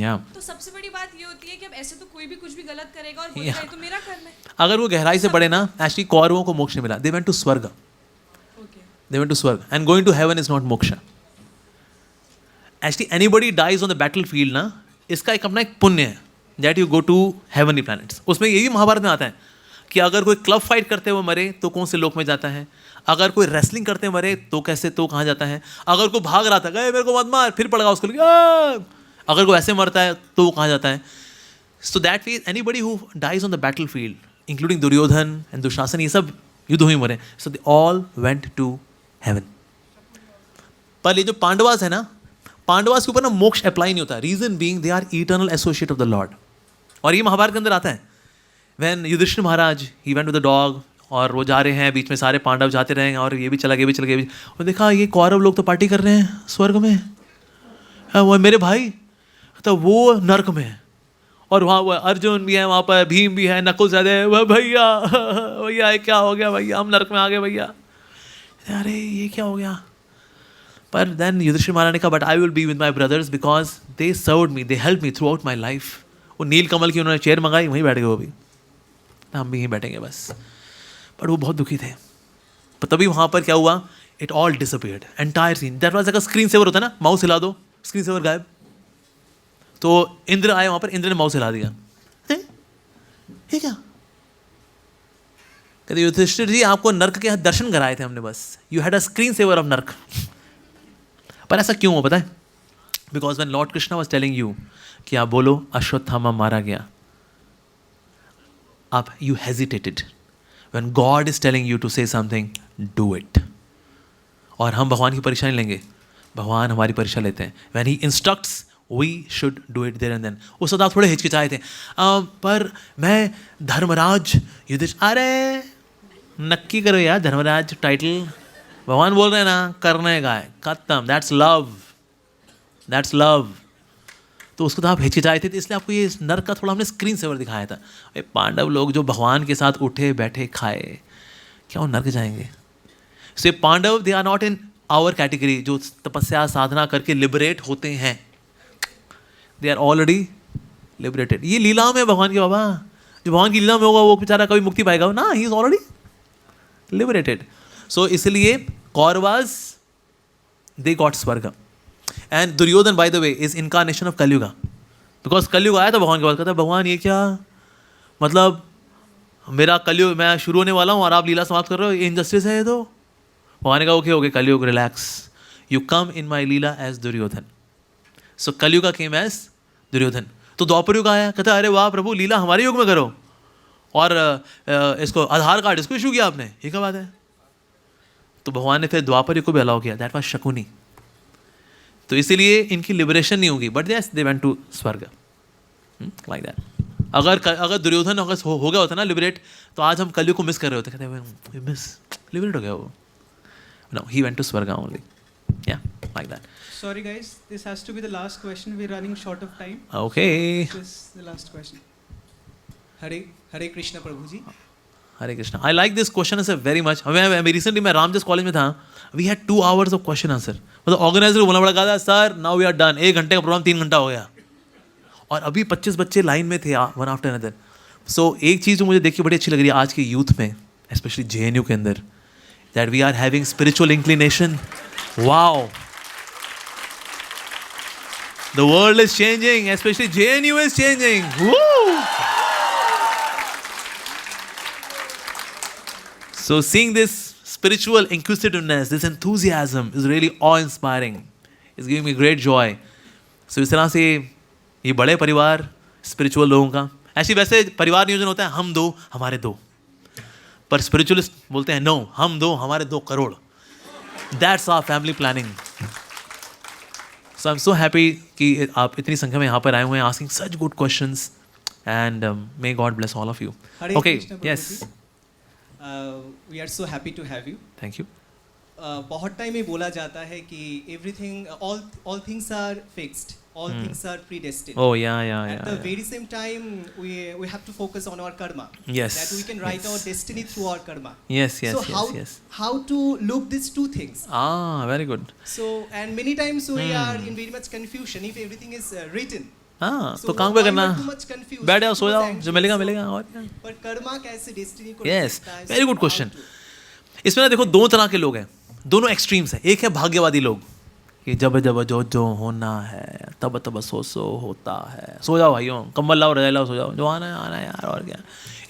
या तो सबसे बड़ी बात ये होती है कि अब ऐसे तो कोई भी कुछ भी गलत करेगा और बोलेगा ये तो मेरा कर्म है. अगर वो गहराई से पढ़े ना, एक्चुअली कौरवों को मोक्ष मिला. दे वेंट टू स्वर्ग. Okay. They went to Swarg. And going to heaven is not moksha. Actually, anybody dies on the battlefield ना, इसका एक अपना एक पुण्य है. That you go to heavenly planets. उसमें यही महाभारत में आता है कि अगर कोई क्लब फाइट करते हुए मरे तो कौन से लोक में जाता है. अगर कोई रेसलिंग करते हुए मरे तो कैसे, तो कहाँ जाता है. अगर कोई भाग रहा था, गए मेरे को मत मार, फिर पड़ गया उसको, अगर कोई ऐसे मरता है तो वो कहाँ जाता है. So that way, anybody who dies on the battlefield, including Duryodhan and Dushasana, ये सब युद्ध में मरे. So they all went to heaven. पर ये जो पांडवास है ना, पांडवास के ऊपर ना मोक्ष अप्लाई नहीं होता. Reason being they are eternal associate of the lord. और ये महाभारत के अंदर आता है. When Yudhishthir Maharaj he went with the dog, और वो जा रहे हैं, बीच में सारे पांडव जाते रहे और ये भी चला गया, ये भी चला गया, और देखा ये कौरव लोग तो पार्टी कर रहे हैं स्वर्ग में, वो मेरे भाई तो वो नर्क में है. और वहाँ वो अर्जुन भी है, वहाँ पर भीम भी है, नकुल सहदेव, वह भैया भैया क्या हो गया भैया, हम नर्क में आ गए भैया. अरे ये क्या हो गया. पर देन युधिष्ठिर महाराज ने कहा but I will be with my brothers because they served me, they help me through out my life. वो नील कमल की उन्होंने चेयर मंगाई, वहीं बैठ गए वो भी, हम भी यहीं बैठेंगे बस. बट वो बहुत दुखी थे. पर तभी वहाँ पर क्या हुआ, it all disappeared, entire scene. That was like a screen saver होता है ना, माउस हिला दो, स्क्रीन सेवर गायब. तो इंद्र आए वहाँ पर, इंद्र ने माउस हिला दिया. ये क्या कहते युधिष्ठिर जी, आपको नर्क के दर्शन कराए थे हमने बस. You had a screen saver of narak. पर ऐसा क्यों हो पता है? Because when lord Krishna was telling you कि आप बोलो अश्वत्थामा मारा गया, आप you hesitated. When God is telling you to say something, do it. और हम भगवान की परीक्षा नहीं लेंगे, भगवान हमारी परीक्षा लेते हैं. When he instructs we should do it there and then. उस वक्त आप थोड़े हिचकिचाए थे. पर मैं धर्मराज युधिष्ठिर, अरे नक्की करो यार धर्मराज टाइटल, भगवान बोल रहे हैं ना करने का है, खत्म. That's love, that's love. तो उसको तो आप हिचकिचाए थे, तो इसलिए आपको ये नर्क का थोड़ा हमने स्क्रीन सेवर दिखाया था. ये पांडव लोग जो भगवान के साथ उठे बैठे खाए, क्या वो नर्क जाएंगे? सो Pandav they are not in our category, जो तपस्या साधना करके लिबरेट होते हैं. They are already liberated. ये लीला में भगवान के बाबा, जो भगवान की लीला में होगा वो बेचारा कभी मुक्ति पाएगा ना, he is already liberated. So इसलिए Kauravas they got swarg. And Duryodhan by the way is incarnation of Kalyuga. Because Kalyug आया था भगवान के पास, कहता भगवान ये क्या मतलब, मेरा कलयुग, मैं शुरू होने वाला हूँ और आप लीला समाप्त कर रहे हो, ये इनजस्टिस है ये तो. भगवान ने कहा okay okay Kalyug relax, you come in my leela as Duryodhan. So Kalyuga came as Duryodhan. तो द्वापर युग आया, कहता अरे वाह प्रभु लीला हमारे युग में करो, और इसको आधार कार्ड इसको इशू किया आपने, ये क्या बात है. तो भगवान ने फिर द्वापर युग को भी अलाउ किया. That was Shakuni. तो इसीलिए इनकी लिबरेशन नहीं होगी, but yes they went to swarg like that. अगर दुर्योधन अगर हो गया होता ना लिबरेट, तो आज हम कलयुग को मिस कर रहे होते. कहते हैं मिस लिबरेट हो गया वो. नो, ही वेंट टू स्वर्ग ओनली. या like that. Sorry guys, this has to be the last question. We're running short of time. Okay. This is the last question. Hare Krishna Prabhu ji. Hare Krishna. I like this question answer very much. हमें recently मैं Ramjas college में था. We had 2 hours of question answer. मतलब organiser को बोलना पड़ा, कहा था sir now we are done. 1 घंटे का प्रोग्राम 3 घंटा हो गया. और अभी 25 बच्चे लाइन में थे वन आफ्टर अनदर. सो एक चीज़ जो मुझे देख के बड़ी अच्छी लग रही है आज के यूथ में, स्पेशली JNU के अंदर, that we are having spiritual inclination. Wow, the world is changing, especially JNU is changing. Woo! So seeing this spiritual inquisitiveness, this enthusiasm is really awe-inspiring. It's giving me great joy. So इस तरह से ये बड़े परिवार spiritual लोगों का, ऐसे वैसे परिवार नियोजन होता है हम 2 हमारे 2, पर स्पिरिचुअलिस्ट बोलते हैं नो, हम 2 हमारे 2 crore. That's our family planning. So I'm so happy कि आप इतनी संख्या में यहाँ पर आए हुए हैं, asking such good questions, and may God bless all of you. Hare Okay, Krishna, yes. Prabhuji. We are so happy to have you. Thank you. बहुत टाइम में बोला जाता है कि everything, all things are fixed, all things are predestined. Oh yeah. At the very same time, we have to focus on our karma. Yes. That we can write our destiny through our karma. Yes. So how to look these two things? Very good. So and many times we are in very much confusion if everything is written. तो काम क्या करना, too much confused, बैठ जाओ, too सो much जाओ, anxious. जो मिलेगा मिलेगा. और क्या. पर कर्मा कैसे डेस्टिनी को Yes, लिखता है, very good how question. to- इसमें ना देखो 2 तरह के लोग हैं, दोनों एक्सट्रीम्स हैं. एक है भाग्यवादी लोग कि जब जब जो होना है तब तब सो होता है. सो जाओ भाइयों, कंबल लाओ, रजाई लाओ, सो जाओ, जो आना है यार, और क्या.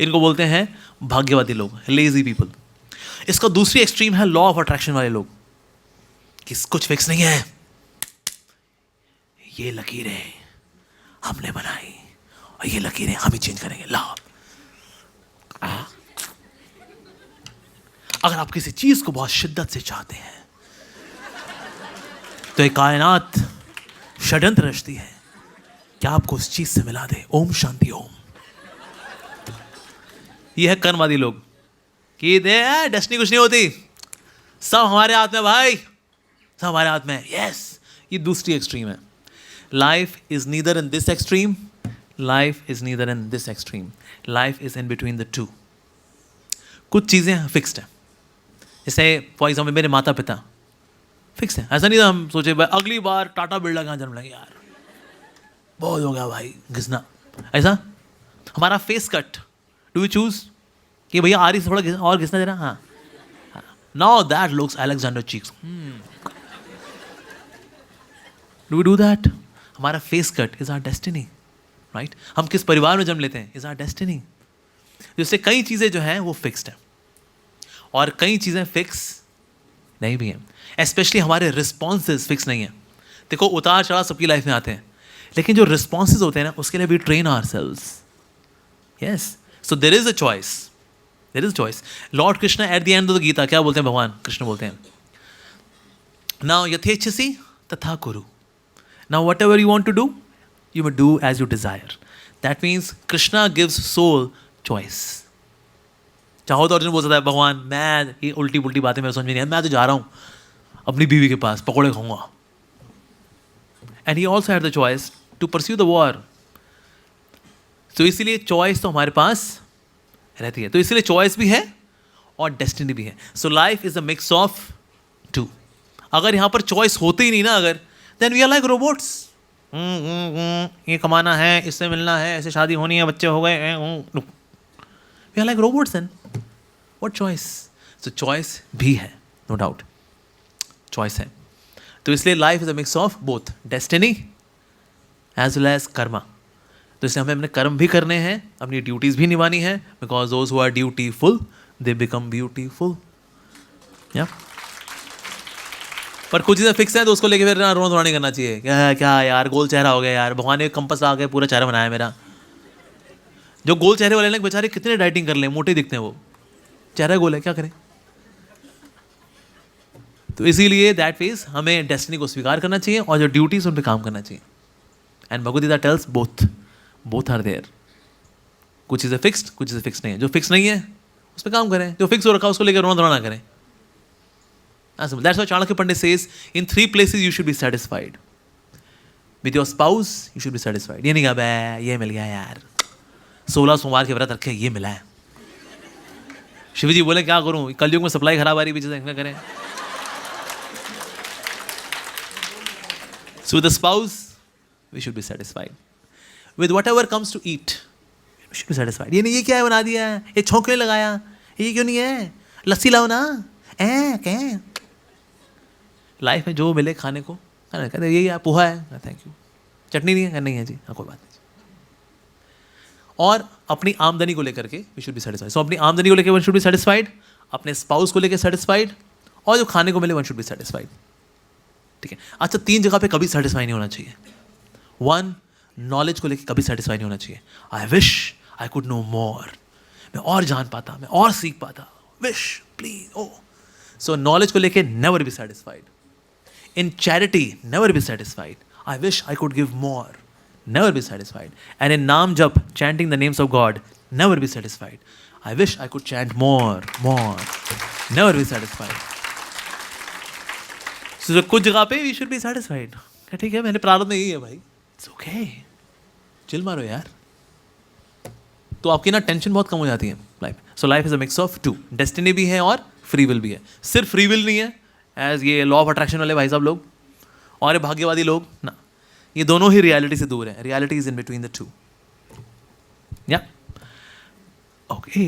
इनको बोलते हैं भाग्यवादी लोग, लेजी पीपल. इसका दूसरी एक्सट्रीम है लॉ ऑफ अट्रैक्शन वाले लोग, कि कुछ फिक्स नहीं है, ये लकीरें हमने बनाई और ये लकीरें हम ही चेंज करेंगे. लाओ, अगर आप किसी चीज को बहुत शिद्दत से चाहते हैं तो ये कायनात षड्यंत्र रचती है कि आपको उस चीज से मिला दे. ओम शांति ओम. ये है कर्मवादी लोग कि डेस्टिनी कुछ नहीं होती, सब हमारे हाथ में भाई, सब हमारे हाथ में. यस, ये दूसरी एक्सट्रीम है. Life is neither in this extreme, life is neither in this extreme, life is in between the 2. कुछ चीजें फिक्स्ड हैं, जैसे फॉर एग्जाम्पल मेरे माता पिता फिक्स है. ऐसा नहीं था हम सोचे भाई अगली बार टाटा बिरला कहाँ जन्म लेंगे, यार बहुत हो गया भाई घिसना. ऐसा हमारा face cut, do you choose कि भैया आरी से थोड़ा और घिसना देना. हाँ, now that looks Alexander cheeks. Do you do that? हमारा face cut is our destiny, right. हम किस परिवार में जन्म लेते हैं इज आवर डेस्टिनी. जिससे कई चीज़ें जो हैं वो फिक्स्ड हैं और कई चीज़ें फिक्स नहीं भी हैं. स्पेशली हमारे रिस्पॉन्सेज फिक्स नहीं हैं. देखो उतार चढ़ाव सबकी लाइफ में आते हैं, लेकिन जो रिस्पॉन्सेज होते हैं ना उसके लिए we train ourselves. Yes, so there is a choice, there is choice. Lord Krishna at the end of the Gita क्या बोलते हैं, भगवान कृष्ण बोलते हैं, नाउ यथेच्छसि तथा कुरु. Now whatever you want to do you may do as you desire. That means Krishna gives soul choice. चाहो तो अर्जुन बोल सकता है भगवान मैं ये उल्टी पुल्टी बातें मैं समझ में नहीं है, मैं तो जा रहा हूँ अपनी बीवी के पास पकौड़े खाऊंगा. And he also had the choice to pursue the war. तो इसीलिए चॉइस तो हमारे पास रहती है. तो इसीलिए चॉइस भी है और डेस्टिनी भी है. So life is a mix of 2. अगर यहाँ पर चॉइस होती ही नहीं ना अगर, then we are like robots. ये कमाना है, इससे मिलना है, ऐसे शादी होनी है, बच्चे हो गए. We are like robots and what choice. So choice भी है, नो डाउट चॉइस है. तो इसलिए life is a mix of both destiny as well as karma. तो इसलिए हमें अपने कर्म भी करने हैं, अपनी ड्यूटीज भी निभानी है, because those who are dutiful they become beautiful. या पर कुछ चीज़ें फिक्स हैं तो उसको लेके फिर रोना धोना नहीं करना चाहिए. क्या यार गोल चेहरा हो गया यार, भगवान ने कंपस ला के पूरा चेहरा बनाया मेरा. जो गोल चेहरे वाले लोग बेचारे कितने डाइटिंग कर लें, मोटे दिखते हैं, वो चेहरा गोल है, क्या करें. तो इसीलिए दैट फेज हमें डेस्टिनी को स्वीकार करना चाहिए और जो ड्यूटीज उन पर काम करना चाहिए. And Bhagavad Gita tells both are there. कुछ चीज़ें फिक्स्ड, कुछ चीज़ें फिक्स नहीं है. जो फिक्स नहीं है उस पर काम करें, जो फिक्स हो रखा उसको लेकर रोना धोना ना करें. That's why Chanakya Pandit says, in 3 places you should be satisfied. With your spouse, you should be satisfied. ये नहीं कहा बे ये मिल गया यार, 16 सोमवार के व्रत रखे ये मिला है. शिव जी बोले क्या करूं, कलयुग में सप्लाई खराब आ रही बीच क्या करें. So with the spouse, we should be satisfied. with whatever comes to eat. You should be satisfied. ये नहीं, ये क्या है बना दिया है, ये छौंक क्यों नहीं लगाया, ये क्यों नहीं है, लस्सी लाओ ना, क्या लाइफ में जो मिले खाने को, कहते ये पोहा है, थैंक यू, चटनी नहीं है, नहीं है जी, हाँ कोई बात नहीं। और अपनी आमदनी को लेकर के वी शुड बी सेटिस्फाइड। सो अपनी आमदनी को लेकर वन शुड बी सेटिस्फाइड, अपने स्पाउस को लेकर सेटिस्फाइड, और जो खाने को मिले वन शुड बी सेटिस्फाइड। ठीक है। अच्छा, 3 जगह पे कभी सेटिस्फाई नहीं होना चाहिए। 1, नॉलेज को लेकर कभी सेटिस्फाई नहीं होना चाहिए। I wish I could know more, मैं और जान पाता, मैं और सीख पाता, wish please oh. So knowledge को लेकर never be satisfied. In charity never be satisfied. I wish I could give more, never be satisfied. And in Naam Jap, chanting the names of God, never be satisfied. I wish I could chant more, never be satisfied. So कुछ जगह पे we should be satisfied. ठीक है, मैंने प्रारंभ में यही है भाई, it's okay, चिल मारो यार, तो आपकी ना टेंशन बहुत कम हो जाती है life. So life is a mix of 2, destiny भी है और फ्री विल भी है। सिर्फ फ्री विल नहीं है एज ये लॉ ऑफ अट्रैक्शन वाले भाई साहब लोग और ये भाग्यवादी लोग ना, ये दोनों ही रियलिटी से दूर है। Reality is in between the 2। या ओके।